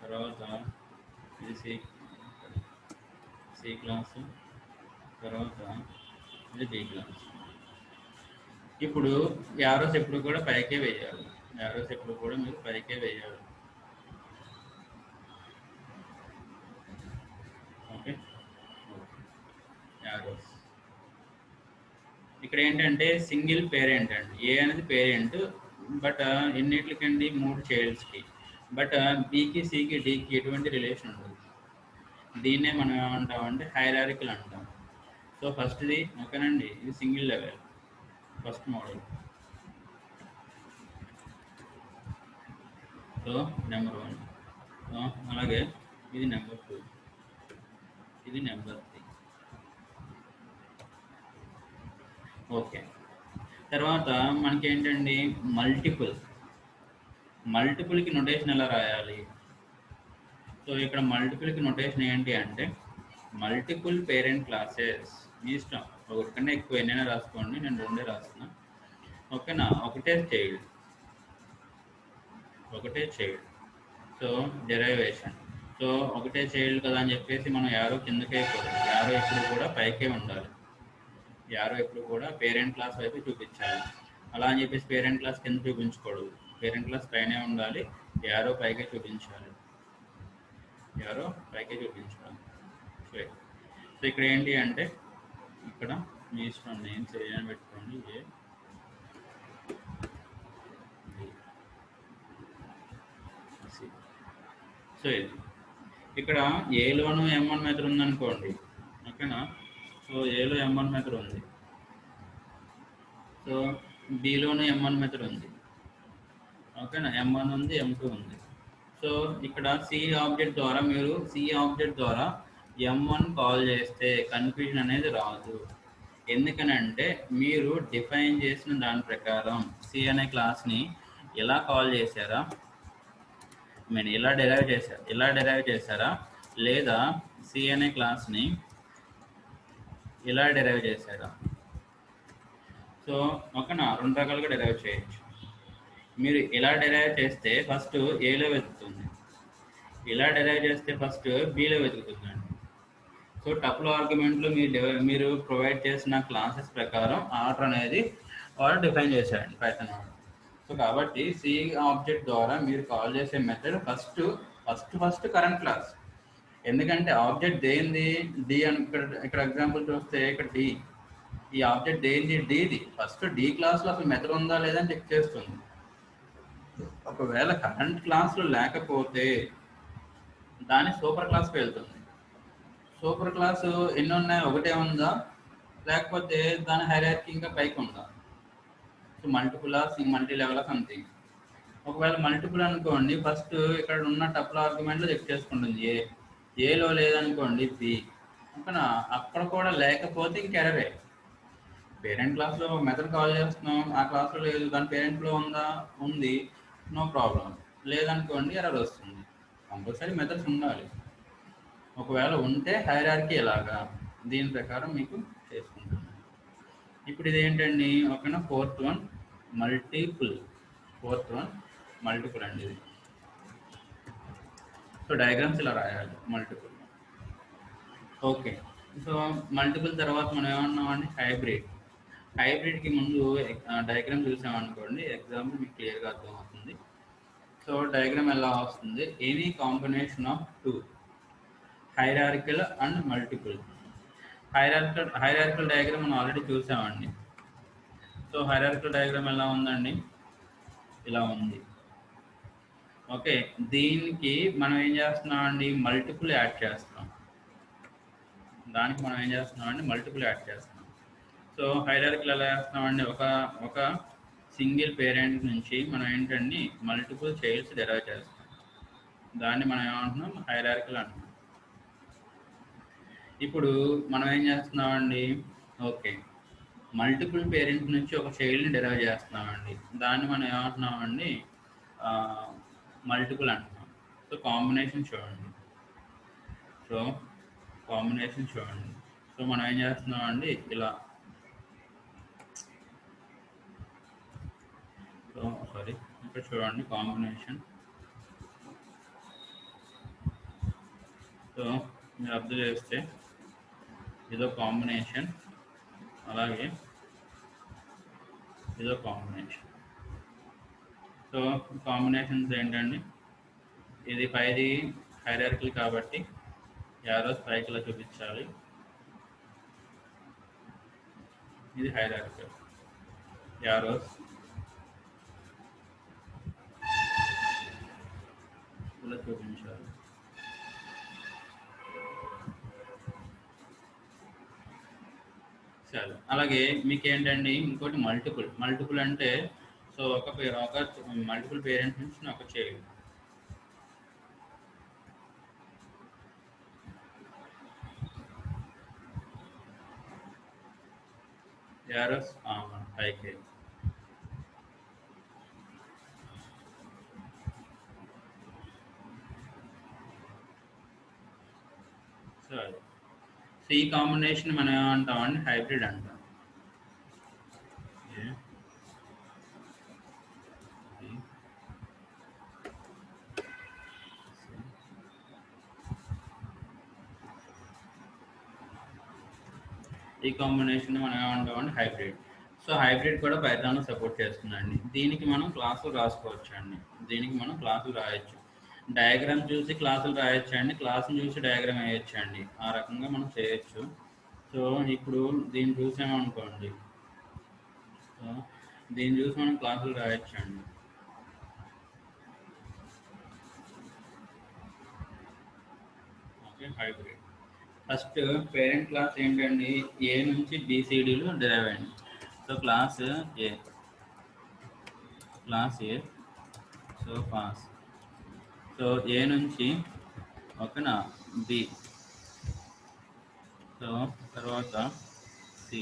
తర్వాత ఇది సి క్లాసు, తర్వాత ఇది డి క్లాసు. ఇప్పుడు యారోస్ ఎప్పుడు కూడా పైకే వేయాలి. మీరు పైకే వేయాలి. ఓకే యారోస్ ఇక్కడ ఏంటంటే సింగిల్ పేరెంట్ అండి. ఏ అనేది పేరెంట్ బట్ ఎన్నిటికండి 3 చైల్డ్స్కి. బట్ బికి సికి డికి ఎటువంటి రిలేషన్ ఉండదు. దీన్నే మనం ఏమంటామంటే హైరార్కికల్ అంటాం. సో ఫస్ట్ది ఓకేనండి ఇది single level first model. So number 1. అలాగే ఇది నెంబర్ 2, ఇది నెంబర్ 3. ఓకే తర్వాత మనకి ఏంటండి మల్టిపుల్కి నొటేషన్ ఎలా రాయాలి? సో ఇక్కడ మల్టిపుల్కి నొటేషన్ ఏంటి అంటే మల్టిపుల్ పేరెంట్ క్లాసెస్ మీ ఇష్టం. ఒకటి కన్నా ఎక్కువ ఎన్నైనా రాసుకోండి, నేను 2 రాస్తున్నా. ఓకేనా ఒకటే చైల్డ్. సో డెరైవేషన్. సో ఒకటే చైల్డ్ కదా అని చెప్పేసి మనం యారో కిందకే పోవాలి. యారో ఎప్పుడు కూడా పైకే ఉండాలి. యారో ఎప్పుడు కూడా పేరెంట్ క్లాస్ వైపు చూపించాలి. అలా అని చెప్పేసి పేరెంట్ క్లాస్ కింద చూపించకూడదు. పేరెంట్ క్లాస్ పైనే ఉండాలి. యారో పైకే చూపించాలి. సో ఇక్కడ ఏంటి అంటే ఇక్కడ మీ ఇష్టం నేమ్స్ ఏమైనా పెట్టుకోండి. సో ఇది ఇక్కడ ఏలోను M1 మెథడ్ ఉందనుకోండి ఓకేనా. సో ఏలో M1 మెథడ్ ఉంది, సో బిలోను M1 మెథడ్ ఉంది ఓకేనా. M1 ఉంది, M2 ఉంది. సో ఇక్కడ సి ఆబ్జెక్ట్ ద్వారా M1 కాల్ చేస్తే కన్ఫ్యూజన్ అనేది రాదు. ఎందుకనంటే మీరు డిఫైన్ చేసిన దాని ప్రకారం సి అనే క్లాస్ని ఎలా కాల్ చేశారా, ఎలా డెరైవ్ చేశారా లేదా సి అనే క్లాస్ని ఇలా డెరైవ్ చేశారా? సో ఓకేనా, రెండు రకాలుగా డెరైవ్ చేయొచ్చు. మీరు ఇలా డెరైవ్ చేస్తే ఫస్ట్ ఏలో వెతుకుతుంది, ఇలా డెరైవ్ చేస్తే ఫస్ట్ బిలో వెతుకుతుందండి. సో టపుల్ ఆర్గ్యుమెంట్లో మీరు ప్రొవైడ్ చేసిన క్లాసెస్ ప్రకారం ఆర్డర్ అనేది వాడు డిఫైన్ చేశాడండి పైథాన్ వాడు. సో కాబట్టి సి ఆబ్జెక్ట్ ద్వారా మీరు కాల్ చేసే మెథడ్ ఫస్ట్ కరెంట్ క్లాస్. ఎందుకంటే ఆబ్జెక్ట్ దేనిది డి అని ఇక్కడ ఎగ్జాంపుల్ చూస్తే ఇక్కడ డి, ఈ ఆబ్జెక్ట్ దేనిది డిది. ఫస్ట్ డి క్లాస్లో అసలు మెథడ్ ఉందా లేదా అని చెక్ చేస్తుంది. ఒకవేళ కరెంట్ క్లాస్లో లేకపోతే దాని సూపర్ క్లాస్కి వెళ్తుంది. సూపర్ క్లాస్ ఎన్ని ఉన్నాయి, ఒకటే ఉందా, లేకపోతే దాని హైరార్కీ ఇంకా పైకి ఉందా? సో మల్టిపులా, మల్టీ లెవెల్ సంథింగ్. ఒకవేళ మల్టిపుల్ అనుకోండి, ఫస్ట్ ఇక్కడ ఉన్న టపుల్ ఆర్గ్యుమెంట్లో చెక్ చేసుకుంటుంది ఏలో లేదనుకోండి బి, ఓకేనా. అక్కడ కూడా లేకపోతే ఇంక ఎర్రరే. పేరెంట్ క్లాస్లో మెథడ్ కాల్ చేస్తున్నాం, ఆ క్లాస్లో లేదు, దాని పేరెంట్లో ఉందా, ఉంది, నో ప్రాబ్లం. లేదనుకోండి ఎర్రర్ వస్తుంది. కంపల్సరీ మెథడ్స్ ఉండాలి. ఒకవేళ ఉంటే హైరార్కీ ఎలాగా, దీని ప్రకారం మీకు చేసుకుంటాను. ఇప్పుడు ఇది ఏంటండి, ఓకేనా, ఫోర్త్ వన్ మల్టిపుల్ అండి ఇది. సో డయాగ్రామ్స్ ఇలా రాయాలి మల్టిపుల్. ఓకే, సో మల్టిపుల్ తర్వాత మనం ఏమన్నామండి, హైబ్రిడ్కి ముందు డయాగ్రామ్ చూసామనుకోండి, ఎగ్జాంపుల్ మీకు క్లియర్గా అర్థమవుతుంది. సో డయాగ్రామ్ ఎలా వస్తుంది, any combination of two, hierarchical and multiple. Hierarchical diagram మనం ఆల్రెడీ చూసామండి. సో హైరార్కికల్ డయాగ్రామ్ ఎలా ఉందండి, ఇలా ఉంది. ఓకే, దీనికి మనం ఏం చేస్తున్నామండి, మల్టిపుల్ యాడ్ చేస్తున్నాం. మల్టిపుల్ యాడ్ చేస్తున్నాం. సో హైరార్కికల్ ఎలా చేస్తున్నామండి, ఒక సింగిల్ పేరెంట్ నుంచి మనం ఏంటండి మల్టిపుల్ చైల్డ్స్ డెరైవ్ చేస్తాం. దాన్ని మనం ఏమంటున్నాం, హైరార్కికల్ అంటున్నాం. ఇప్పుడు మనం ఏం చేస్తున్నామండి, ఓకే, మల్టిపుల్ పేరెంట్స్ నుంచి ఒక చైల్డ్ని డెరైవ్ చేస్తున్నామండి. దాన్ని మనం ఏమంటున్నామండి, మల్టిపుల్ అంటున్నాం. సో కాంబినేషన్ చూడండి. సో మనం ఏం చేస్తున్నామండి, ఇలా ఇక్కడ చూడండి కాంబినేషన్. సో మీరు అబ్జర్వ్ చేస్తే ఇదో కాంబినేషన్, అలాగే ఇదో కాంబినేషన్. సో కాంబినేషన్స్ ఏంటండి, ఇది పైది హైరార్కికల్ కాబట్టి యారోస్ పైకి ఇలా చూపించాలి, ఇది హైరార్కికల్, యారోస్ ఇలా చూపించాలి. సరే, అలాగే మీకు ఏంటండి ఇంకోటి మల్టిపుల్ అంటే, సో ఒక మల్టిపుల్ పేరెంట్స్ నుంచి ఒక చైల్డ్. యారోస్ పైకి. సరే, సో ఈ కాంబినేషన్ మనం ఏమంటామండి, హైబ్రిడ్ అంటాం. ఈ కాంబినేషన్ మనం ఏమంటామండి, హైబ్రిడ్. సో హైబ్రిడ్ కూడా పైథాన్లో సపోర్ట్ చేస్తుందండి. దీనికి మనం క్లాసులు రాసుకోవచ్చు అండి, రాయొచ్చు. డయాగ్రామ్ చూసి క్లాసులు రాయొచ్చు అండి, క్లాసులు చూసి డయాగ్రామ్ వేయచ్చు అండి. ఆ రకంగా మనం చేయొచ్చు. సో ఇప్పుడు దీన్ని చూసామనుకోండి, సో దీన్ని చూసి మనం క్లాసులు రాయొచ్చు అండి. Okay, hybrid. First parent class ఏంటండి, ఏ నుంచి బీసీడీలు డెరైవ్ అయ్యింది. సో క్లాస్ ఏ, సో పాస్. సో ఏ నుంచి ఓకేనా బి, సో తర్వాత సి,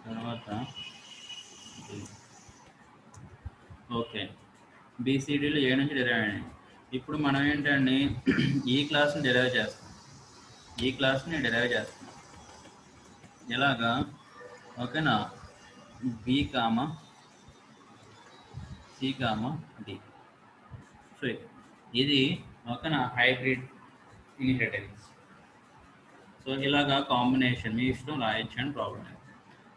తర్వాత డి. ఓకే, బీసీడీలు ఏ నుంచి డెరైవ్ అయ్యాయి. ఇప్పుడు మనం ఏంటండి ఈ క్లాస్ని డెరైవ్ చేస్తాం. ఈ క్లాస్ని డెరైవ్ చేస్తాం ఎలాగా? ఓకేనా? B comma C comma D. So ఇది ఓకేనా హైబ్రిడ్ ఇన్హెరిటెన్స్. సో ఇలాగా కాంబినేషన్ మీ ఇష్టం రాయొచ్చు అని ప్రాబ్లం.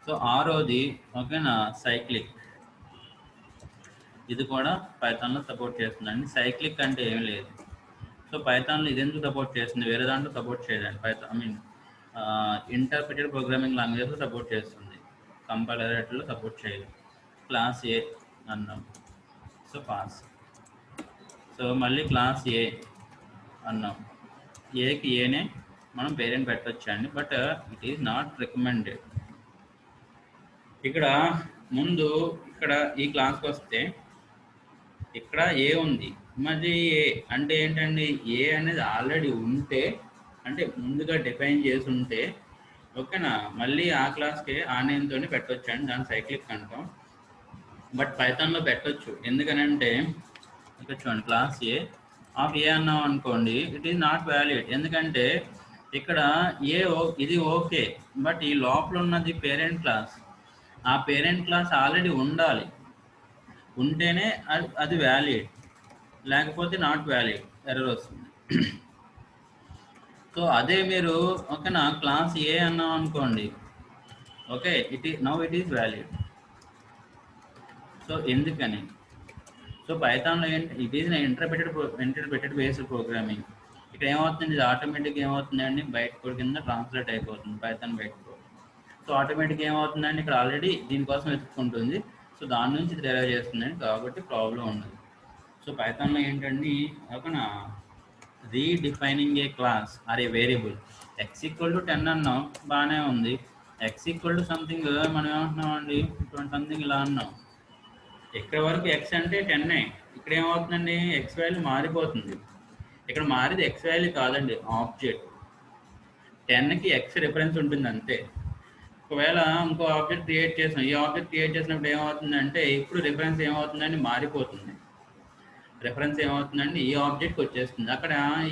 సో ఆరోది ఓకేనా సైక్లిక్. ఇది కూడా పైథాన్లో సపోర్ట్ చేస్తుందండి. సైక్లిక్ అంటే ఏం లేదు. సో పైథాన్లో ఇది ఎందుకు సపోర్ట్ చేస్తుంది, వేరే దాంట్లో సపోర్ట్ చేయదండి. పైథాన్ ఇంటర్ప్రిటెడ్ ప్రోగ్రామింగ్ లాంగ్వేజ్లో సపోర్ట్ చేస్తుంది, కంపైలర్లో సపోర్ట్ చేయదు. క్లాస్ ఏ అన్నాం, సో పాస్. సో మళ్ళీ క్లాస్ ఏ అన్నాం, ఏకి ఏనే మనం పేరెంట్ పెట్టచ్చు అండి, but it is not recommended. ఇక్కడ ముందు ఇక్కడ ఈ క్లాస్కి వస్తే ఇక్కడ ఏ ఉంది, మరి ఏ అంటే ఏంటండి? ఏ అనేది ఆల్రెడీ ఉంటే, అంటే ముందుగా డిఫైన్ చేసి ఉంటే ఓకేనా, మళ్ళీ ఆ క్లాస్కి ఆ నేమ్తో పెట్టవచ్చు అండి, దాని సైక్లిక్ అంటాం. బట్ పైథాన్లో పెట్టవచ్చు, ఎందుకనంటే ఇక్కడ చూడండి క్లాస్ ఏ ఆఫ్ ఏ అన్నాం అనుకోండి, ఇట్ ఈస్ నాట్ వ్యాలిడ్. ఎందుకంటే ఇక్కడ ఏ ఇది ఓకే, బట్ ఈ లోపల ఉన్నది పేరెంట్ క్లాస్. ఆ పేరెంట్ క్లాస్ ఆల్రెడీ ఉండాలి, ఉంటేనే అది వ్యాలిడ్, లేకపోతే నాట్ వ్యాలిడ్, ఎర్రర్ వస్తుంది. సో అదే మీరు ఓకేనా క్లాస్ ఏ అన్నాం అనుకోండి, okay it is valid. So ఎందుకని? సో పైథాన్లో ఏంటి, it is interpreted based programming. ఇక్కడ ఏమవుతుంది, ఇది ఆటోమేటిక్గా ఏమవుతుందండి, బయట కోడ్ కింద ట్రాన్స్లేట్ అయిపోతుంది, పైథాన్ బయట కోడ్. సో ఆటోమేటిక్గా ఏమవుతుందండి, ఇక్కడ ఆల్రెడీ దీనికోసం వెతుక్కుంటుంది, సో దాని నుంచి ఇది డెరైవ్ చేస్తుందండి, కాబట్టి ప్రాబ్లం ఉండదు. సో పైథాన్లో ఏంటండి ఓకేనా, redefining a class or a variable. x = 10 అన్నాం, బాగానే ఉంది. x = సంథింగ్ మనం ఏమంటున్నాం అండి, సంథింగ్ ఇలా అన్నాం. ఇక్కడ వరకు x అంటే 10. ఇక్కడ ఏమవుతుందండి, x వాల్యూ మారిపోతుంది. ఇక్కడ మారేది x వాల్యూ కాదండి, ఆబ్జెక్ట్. 10కి x రిఫరెన్స్ ఉంటుంది అంతే. ఒకవేళ ఇంకో ఆబ్జెక్ట్ క్రియేట్ చేసాం, ఈ ఆబ్జెక్ట్ క్రియేట్ చేసినప్పుడు ఏమవుతుందంటే ఇప్పుడు రిఫరెన్స్ ఏమవుతుందండి, మారిపోతుంది. రిఫరెన్స్ ఏమవుతుందండి, ఈ ఆబ్జెక్ట్కి వచ్చేస్తుంది.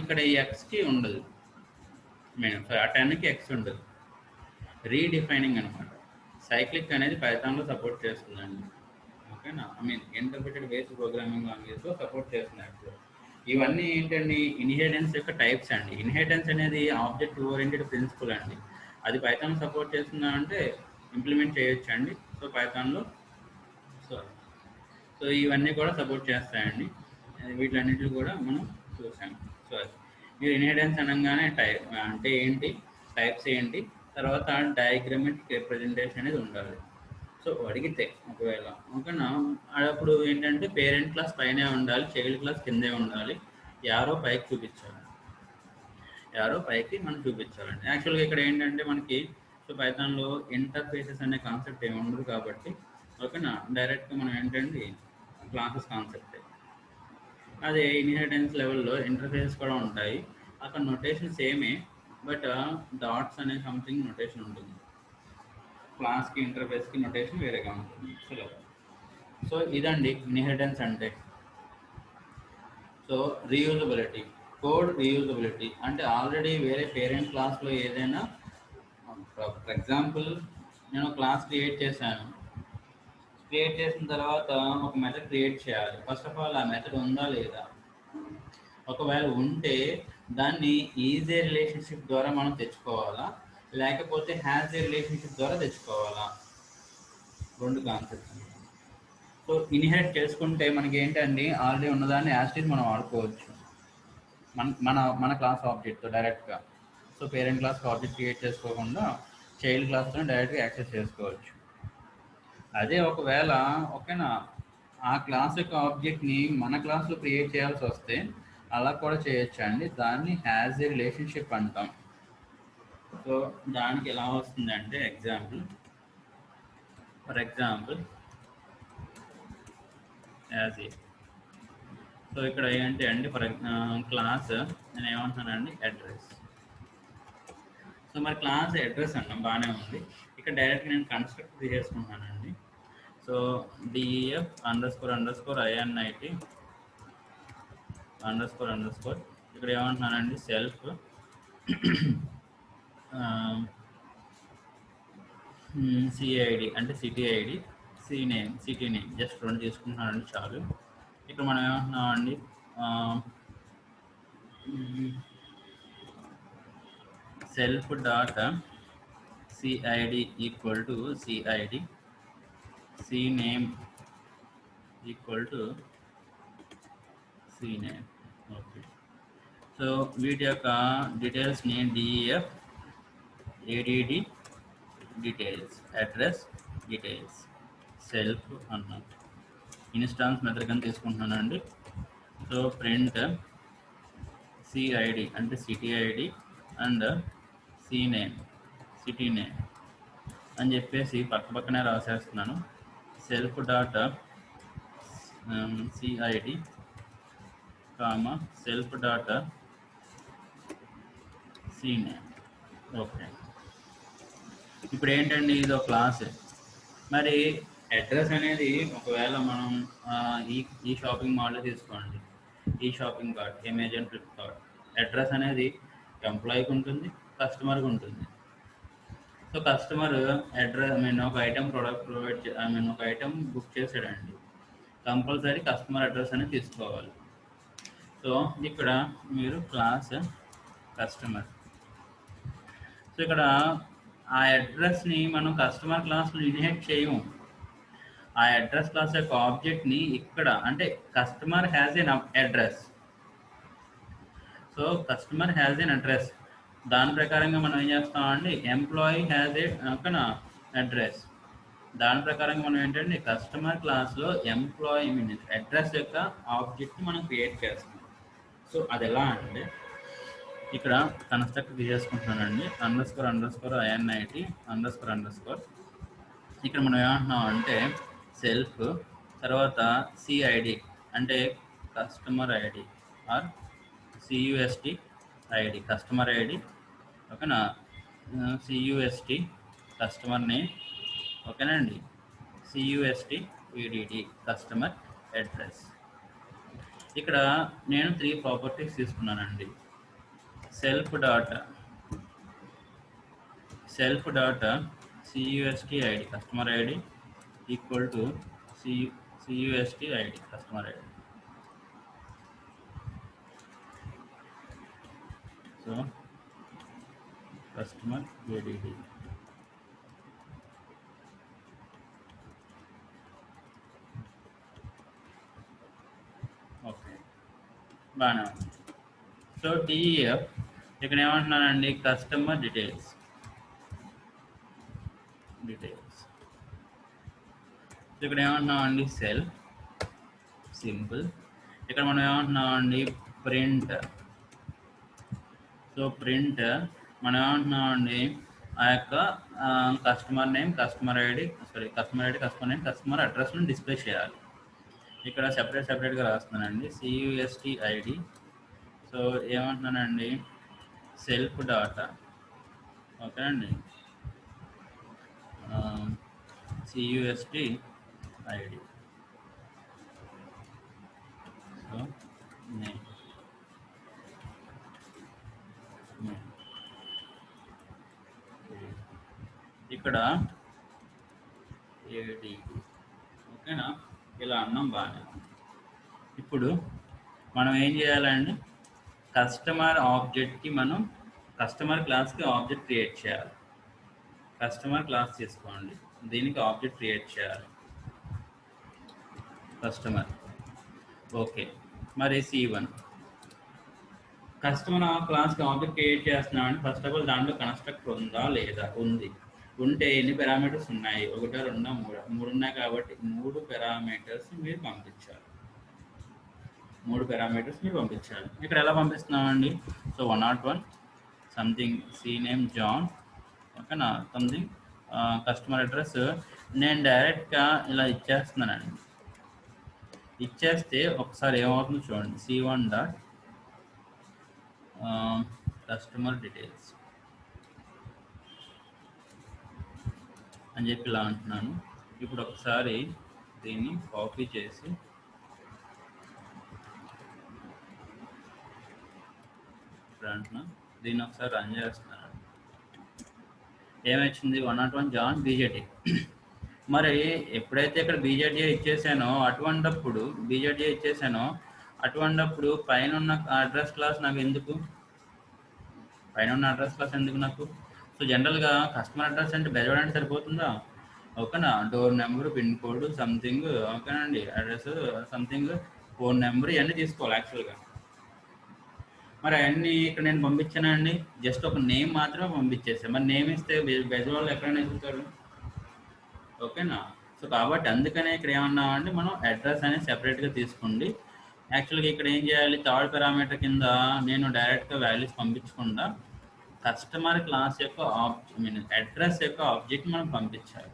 ఇక్కడ ఈ ఎక్స్కి ఉండదు, ఆ 10కి x ఉండదు. రీడిఫైనింగ్ అనమాట. సైక్లిక్ అనేది పైథాన్లో సపోర్ట్ చేస్తుందండి, ఓకేనా. ఇంటర్ప్రిటెడ్ బేస్డ్ ప్రోగ్రామింగ్ లాంగ్వేజ్లో సపోర్ట్ చేస్తున్నట్టు. ఇవన్నీ ఏంటండి, ఇన్హెరిటెన్స్ యొక్క టైప్స్ అండి. ఇన్హెరిటెన్స్ అనేది ఆబ్జెక్ట్ ఓరియంటెడ్ ప్రిన్సిపల్ అండి. అది పైథాన్ సపోర్ట్ చేస్తుందా అంటే ఇంప్లిమెంట్ చేయొచ్చు అండి. సో పైథాన్లో సో ఇవన్నీ కూడా సపోర్ట్ చేస్తాయండి. వీటన్నిటిని కూడా మనం చూసాం. సో మీరు ఇన్హెరిటెన్స్ అనగానే అంటే ఏంటి, టైప్స్ ఏంటి, తర్వాత డయాగ్రామెటిక్ రిప్రజెంటేషన్ అనేది ఉండాలి. సో అడిగితే ఒకవేళ ఓకేనా, అప్పుడు ఏంటంటే పేరెంట్ క్లాస్ పైనే ఉండాలి, చైల్డ్ క్లాస్ కిందే ఉండాలి, యారో పైకి చూపించాలి, యారో పైకి మనం చూపించాలండి. యాక్చువల్గా ఇక్కడ ఏంటంటే మనకి సో పైథాన్లో ఇంటర్ఫేసెస్ అనే కాన్సెప్ట్ ఏమి ఉండదు కాబట్టి ఓకేనా, డైరెక్ట్గా మనం ఏంటంటే క్లాసెస్ కాన్సెప్టే. అదే ఇన్హెరిటెన్స్ లెవెల్లో ఇంటర్ఫేసెస్ కూడా ఉంటాయి, అక్కడ నొటేషన్ సేమే, బట్ డాట్స్ అనే సంథింగ్ నొటేషన్ ఉంటుంది. క్లాస్కి ఇంటర్ఫేస్కి నొటేషన్ వేరేగా ఉంటుంది. సో ఇదండి ఇన్హెరిటెన్స్ అంటే. సో రీయూజబిలిటీ, కోడ్ రీయూజబిలిటీ అంటే ఆల్రెడీ వేరే పేరెంట్ క్లాస్లో ఏదైనా, ఫర్ ఎగ్జాంపుల్ నేను క్లాస్ క్రియేట్ చేశాను, క్రియేట్ చేసిన తర్వాత ఒక మెథడ్ క్రియేట్ చేయాలి. ఫస్ట్ ఆఫ్ ఆల్ ఆ మెథడ్ ఉందా లేదా, ఒకవేళ ఉంటే దాన్ని ఈజీ రిలేషన్షిప్ ద్వారా మనం తెచ్చుకోవాలా, లేకపోతే హ్యాజ్ ఏ రిలేషన్షిప్ ద్వారా తెచ్చుకోవాలా, రెండు కాన్సెప్ట్స్. సో ఇన్హెరిట్ చేసుకుంటే మనకి ఏంటండి, ఆల్రెడీ ఉన్నదాన్ని యాస్టీస్ మనం వాడుకోవచ్చు మన క్లాస్ ఆబ్జెక్ట్తో డైరెక్ట్గా. So parent class object create చేసుకోకుండా చైల్డ్ క్లాస్తో డైరెక్ట్గా యాక్సెస్ చేసుకోవచ్చు. అదే ఒకవేళ ఓకేనా ఆ క్లాస్ యొక్క ఆబ్జెక్ట్ని మన క్లాస్లో క్రియేట్ చేయాల్సి వస్తే అలా కూడా చేయొచ్చు అండి, దాన్ని హ్యాజ్ ఏ రిలేషన్షిప్ అంటాం. సో దానికి ఎలా వస్తుందంటే for example as a. So ఇక్కడ ఏంటి అండి, ఫర్ క్లాస్ నేను ఏమంటున్నానండి అడ్రస్. సో మరి క్లాస్ అడ్రస్ అన్నాం, బాగానే ఉంది. ఇక్కడ డైరెక్ట్గా నేను కన్స్ట్రక్ట్ చేసుకుంటానండి. సో def__init అండర్ స్కోర్ ఇక్కడ ఏమంటున్నానండి సెల్ఫ్ సిఐడి అంటే సిటీ నేమ్ జస్ట్ 2 తీసుకుంటున్నానండి చాలు. ఇక్కడ మనం ఏమంటున్నామండి self dot CID equal to CID cname equal to cname. Okay, so వీటి యొక్క డీటెయిల్స్ని DEF ADD details address details self అన్నాను. ఇన్స్టాన్స్ మెథడ్ కింద తీసుకుంటున్నానండి. సో ప్రింట్ సిఐడి అంటే city ID and city name అని చెప్పేసి పక్కనే రాసేస్తున్నాను. Self dot CID comma self dot cname. Okay, ఇప్పుడు ఏంటండి ఇది ఒక క్లాస్. మరి అడ్రస్ అనేది ఒకవేళ మనం ఈ షాపింగ్ మాల్లో తీసుకోండి, ఈ shopping cart Amazon Flipkart address అనేది ఎంప్లాయీకి ఉంటుంది, కస్టమర్కి ఉంటుంది. సో కస్టమర్ అడ్రస్ ఒక ఐటెం ప్రోడక్ట్ ఒక ఐటెం బుక్ చేసాడండి, కంపల్సరీ కస్టమర్ అడ్రస్ అనేది తీసుకోవాలి. సో ఇక్కడ మీరు క్లాస్ కస్టమర్, సో ఇక్కడ ఆ అడ్రస్ని మనం కస్టమర్ క్లాస్లో ఇన్హెరిట్ చేయము. ఆ అడ్రస్ క్లాస్ యొక్క ఆబ్జెక్ట్ని ఇక్కడ అంటే customer has an address. So customer has an address, దాని ప్రకారంగా మనం ఏం చేస్తామండి, ఎంప్లాయీ హ్యాజ్ ఏ అడ్రస్. దాని ప్రకారంగా మనం ఏంటంటే కస్టమర్ క్లాస్లో ఎంప్లాయీ అడ్రస్ యొక్క ఆబ్జెక్ట్ని మనం క్రియేట్ చేస్తాం. సో అది ఎలా అంటే ఇక్కడ కన్స్ట్రక్ట్ తీసేసుకుంటున్నానండి, అండర్ స్కోర్ INIT __. ఇక్కడ మనం ఏమంటున్నాం అంటే సెల్ఫ్ తర్వాత సిఐడి అంటే customer ID are CUST ID customer ID, ఓకేనా, CUST కస్టమర్ నేమ్, ఓకేనండి, CUST EDD కస్టమర్ అడ్రస్. ఇక్కడ నేను 3 ప్రాపర్టీస్ తీసుకున్నానండి. Self dot CUST ID customer ID equal to CUST ID customer ID. So customer ADD. Okay, బాగానే ఉంది. సో DEF ఇక్కడ ఏమంటున్నానండి కస్టమర్ డీటెయిల్స్. ఇక్కడ ఏమంటున్నామండి సెల్ఫ్ సింపుల్. ఇక్కడ మనం ఏమంటున్నామండి ప్రింట్. సో ప్రింట్ మనం ఏమంటున్నామండి ఆ యొక్క customer name, customer ID, customer name, customer అడ్రస్ను డిస్ప్లే చేయాలి. ఇక్కడ సెపరేట్గా రాస్తున్నానండి CUST ఐడి. సో ఏమంటున్నానండి సెల్ఫ్ డాటా, ఓకేనండి, CUST ఐడి. సో నేమ్ ఇక్కడ ADD, ఓకేనా, ఇలా అన్నాం బాగా. ఇప్పుడు మనం ఏం చేయాలండి, కస్టమర్ ఆబ్జెక్ట్కి మనం కస్టమర్ క్లాస్కి ఆబ్జెక్ట్ క్రియేట్ చేయాలి. కస్టమర్ క్లాస్ తీసుకోండి, దీనికి ఆబ్జెక్ట్ క్రియేట్ చేయాలి కస్టమర్. ఓకే, మరి C1 కస్టమర్ క్లాస్కి ఆబ్జెక్ట్ క్రియేట్ చేస్తున్నామంటే ఫస్ట్ ఆఫ్ ఆల్ దాంట్లో కన్స్ట్రక్టర్ ఉందా లేదా, ఉంది. ఉంటే ఎన్ని పారామీటర్స్ ఉన్నాయి, 1 2 3 ఉన్నాయి కాబట్టి 3 పారామీటర్స్ మీరు పంపించాలి. 3 పారామీటర్స్ మీరు పంపించాలి. ఇక్కడ ఎలా పంపిస్తున్నామండి, సో 101 సంథింగ్ cname జాన్, ఓకేనా, సంథింగ్ కస్టమర్ అడ్రస్ నేను డైరెక్ట్గా ఇలా ఇచ్చేస్తున్నానండి. ఇచ్చేస్తే ఒకసారి ఏమవుతుందో చూడండి, C1 డాట్ కస్టమర్ డీటెయిల్స్ అని చెప్పి ఇలా అంటున్నాను. ఇప్పుడు ఒకసారి దీన్ని కాపీ చేసి అంటున్నా. దీన్ని ఒకసారి రన్ చేస్తున్నాను. ఏమొచ్చింది 101 జాన్ బీజేటీ. మరి ఎప్పుడైతే ఇక్కడ బీజేటీ ఇచ్చేసానో అటువంటప్పుడు పైన ఉన్న అడ్రస్ క్లాస్ నాకు ఎందుకు నాకు? సో జనరల్గా కస్టమర్ అడ్రస్ అంటే బెజవాడ అంటే సరిపోతుందా? ఓకేనా, door number, pin code something, ఓకేనండి, అడ్రస్ సంథింగ్, ఫోన్ నెంబర్ ఇవన్నీ తీసుకోవాలి యాక్చువల్గా. మరి అవన్నీ ఇక్కడ నేను పంపించానండి, జస్ట్ ఒక నేమ్ మాత్రమే పంపించేసాను. మరి నేమ్ ఇస్తే బెజవాడలో ఎక్కడైనా వెతుకుతారు, ఓకేనా. సో కాబట్టి అందుకనే ఇక్కడ ఏమన్నామంటే మనం అడ్రస్ అనేది సెపరేట్గా తీసుకోండి. యాక్చువల్గా ఇక్కడ ఏం చేయాలి, థర్డ్ పారామీటర్ కింద నేను డైరెక్ట్గా వాల్యూస్ పంపించకుండా కస్టమర్ క్లాస్ యొక్క అడ్రస్ యొక్క ఆబ్జెక్ట్ మనం పంపించాలి.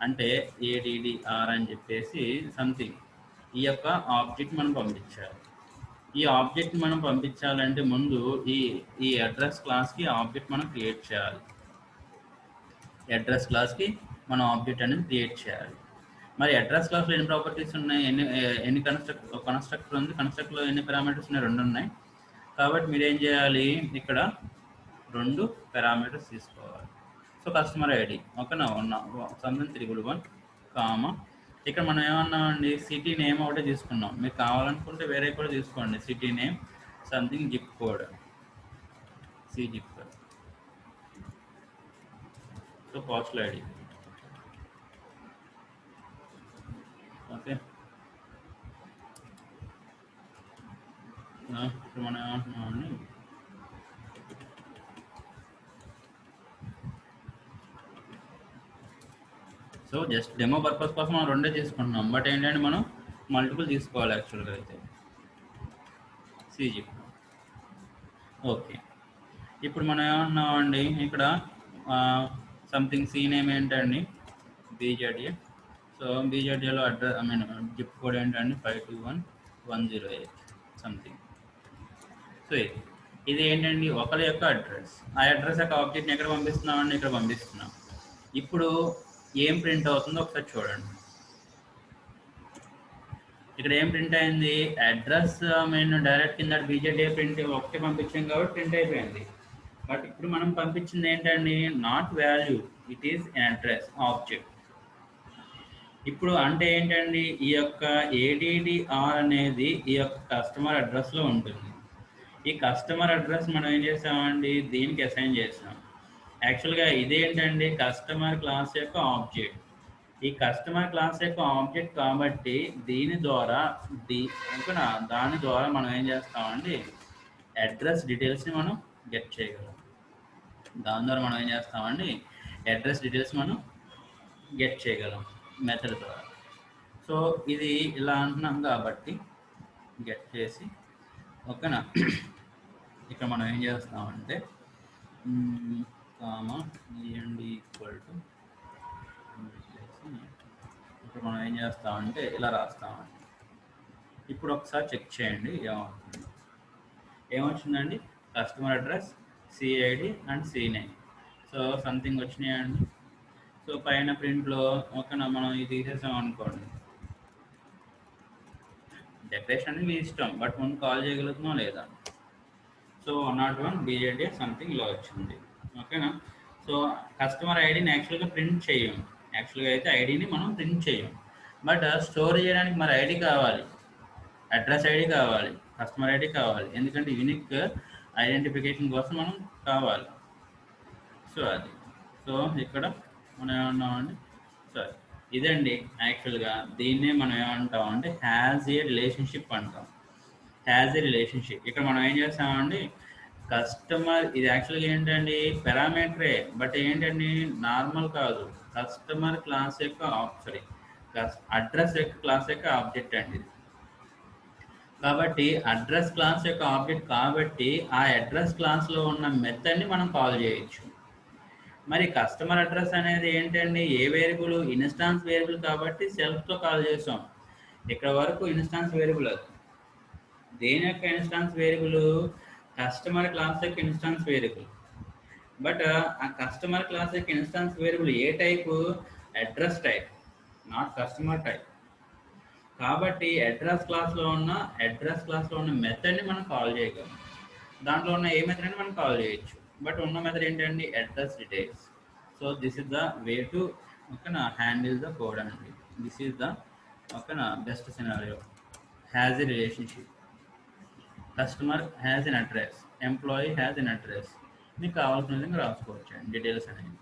అంటే ఏడిడిఆర్ అని చెప్పేసి సంథింగ్ ఈ యొక్క ఆబ్జెక్ట్ మనం పంపించాలి. ఈ ఆబ్జెక్ట్ మనం పంపించాలంటే ముందు ఈ అడ్రస్ క్లాస్కి ఆబ్జెక్ట్ మనం క్రియేట్ చేయాలి. అడ్రస్ క్లాస్కి మనం ఆబ్జెక్ట్ అనేది క్రియేట్ చేయాలి. మరి అడ్రస్ క్లాస్లో ఎన్ని ప్రాపర్టీస్ ఉన్నాయి, ఎన్ని కన్స్ట్రక్టర్ ఉంది, కన్స్ట్రక్ట్లో ఎన్ని పారామీటర్స్ ఉన్నాయి, 2 ఉన్నాయి. కాబట్టి మీరు ఏం చేయాలి, ఇక్కడ 2 పారామీటర్స్ తీసుకోవాలి. సో కస్టమర్ ఐడి, ఓకేనా, 311 కామా, ఇక్కడ మనం ఏమన్నామండి, సిటీ నేమ్ ఒకటే తీసుకున్నాం. మీకు కావాలనుకుంటే వేరే కూడా తీసుకోండి, city name something, zip code, zip code, so postal ID, okay. ఇప్పుడు మనం ఏమంటున్నామండి, సో జస్ట్ డెమో పర్పస్ కోసం మనం 2 తీసుకుంటున్నాం. బట్ ఏంటంటే మనం మల్టిపుల్ తీసుకోవాలి యాక్చువల్గా అయితే. సిజిప్, ఓకే. ఇప్పుడు మనం ఏమన్నామండి, ఇక్కడ సంథింగ్ సి నేమ్ ఏంటండి, బీజేడిఏ. సో బీజేడిఏలో అడ్రస్ జిప్ కోడ్ ఏంటండి 521108 సంథింగ్. సో ఇది ఏంటండి ఒకరి యొక్క అడ్రస్. ఆ అడ్రస్ యొక్క ఆబ్జెక్ట్ని ఎక్కడ పంపిస్తున్నామండి, ఇక్కడ పంపిస్తున్నాం. ఇప్పుడు ఏం ప్రింట్ అవుతుందో ఒకసారి చూడండి. ఇక్కడ ఏం ప్రింట్ అయింది, అడ్రస్ మేము డైరెక్ట్ కింద బీజేడీ ప్రింట్ ఒకటి పంపించాం కాబట్టి ప్రింట్ అయిపోయింది. బట్ ఇప్పుడు మనం పంపించింది ఏంటండి, not value, it is address object. ఇప్పుడు అంటే ఏంటండి, ఈ యొక్క ఏడిడిఆర్ అనేది ఈ యొక్క కస్టమర్ అడ్రస్లో ఉంటుంది. ఈ కస్టమర్ అడ్రస్ మనం ఏం చేసామండి, దీనికి అసైన్ చేసాం. యాక్చువల్గా ఇదేంటండి, కస్టమర్ క్లాస్ యొక్క ఆబ్జెక్ట్. ఈ కస్టమర్ క్లాస్ యొక్క ఆబ్జెక్ట్ కాబట్టి దాని ద్వారా మనం ఏం చేస్తామండి, అడ్రస్ డీటెయిల్స్ని మనం గెట్ చేయగలం. మెథడ్ ద్వారా. సో ఇది ఇలా అంటున్నాం కాబట్టి గెట్ చేసి, ఓకేనా. ఇక్కడ మనం ఏం చేస్తామంటే కామా ఈఎండి ఈక్వల్ టు, ఇప్పుడు మనం ఏం చేస్తామంటే ఇలా రాస్తామండి. ఇప్పుడు ఒకసారి చెక్ చేయండి ఏమొచ్చిందండి, customer address, CID and C name. So something వచ్చినాయండి. సో పైన ప్రింట్లో ఓకేనా, మనం ఇది తీసేసాం అనుకోండి. డెకరేషన్ అనేది మీ ఇష్టం, బట్ ముందు కాల్ చేయగలుగుతున్నాం లేదా. సో 101 బీజేడీ సంథింగ్ ఇలా వచ్చింది, ఓకేనా. సో కస్టమర్ ఐడిని యాక్చువల్గా ప్రింట్ చేయం. యాక్చువల్గా అయితే ఐడిని మనం ప్రింట్ చేయం, బట్ స్టోర్ చేయడానికి మరి ఐడి కావాలి, అడ్రస్ ఐడి కావాలి, కస్టమర్ ఐడి కావాలి. ఎందుకంటే యూనిక్ ఐడెంటిఫికేషన్ కోసం మనం కావాలి. సో అది, సో ఇక్కడ మనం ఏమన్నామండి, సరే ఇదండి యాక్చువల్గా దీన్నే మనం ఏమంటామంటే హ్యాజ్ ఏ రిలేషన్షిప్ అంటాం. ఇక్కడ మనం ఏం చేస్తామండి, కస్టమర్, ఇది యాక్చువల్గా ఏంటండి పారామీటరే, బట్ ఏంటండి నార్మల్ కాదు, కస్టమర్ క్లాస్ యొక్క అడ్రస్ యొక్క క్లాస్ యొక్క ఆబ్జెక్ట్ అండి. కాబట్టి అడ్రస్ క్లాస్ యొక్క ఆబ్జెక్ట్ కాబట్టి ఆ అడ్రస్ క్లాస్లో ఉన్న మెథడ్ని మనం కాల్ చేయొచ్చు. మరి కస్టమర్ అడ్రస్ అనేది ఏంటండి, ఏ వేరియబుల్, ఇన్స్టాన్స్ వేరియబుల్ కాబట్టి సెల్ఫ్తో కాల్ చేసాం. ఇక్కడ వరకు ఇన్స్టాన్స్ వేరియబుల్, అది దేని యొక్క ఇన్స్టాన్స్ వేరియబుల్, కస్టమర్ క్లాస్ యొక్క ఇన్స్టాన్స్ వేరియబుల్. బట్ ఆ కస్టమర్ క్లాస్ యొక్క instance variable A type, address type, not customer type. కాబట్టి అడ్రస్ క్లాస్లో ఉన్న మెథడ్ని మనం కాల్ చేయగలం. దాంట్లో ఉన్న ఏ మెథడ్ అయినా మనం కాల్ చేయొచ్చు. బట్ ఉన్న మెథడ్ ఏంటండి, address details. So this is the way to ఓకేనా హ్యాండిల్ ద కోడ్ అండి. దిస్ ఈస్ ద ఓకేనా best scenario. Has a relationship, customer has an address, employee has an address. మీకు కావాల్సిన విధంగా రాసుకోవచ్చు అండి డీటెయిల్స్ అనేది.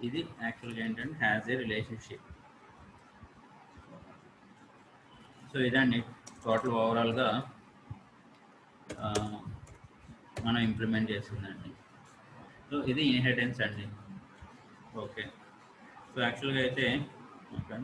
ఇది యాక్చువల్గా ఏంటంటే హ్యాజ్ ఏ రిలేషన్షిప్. సో ఇదండి టోటల్ ఓవరాల్గా మనం ఇంప్లిమెంట్ చేసిందండి. సో ఇది ఇన్హెరిటెన్స్ అండి. ఓకే, సో యాక్చువల్గా అయితే ఓకే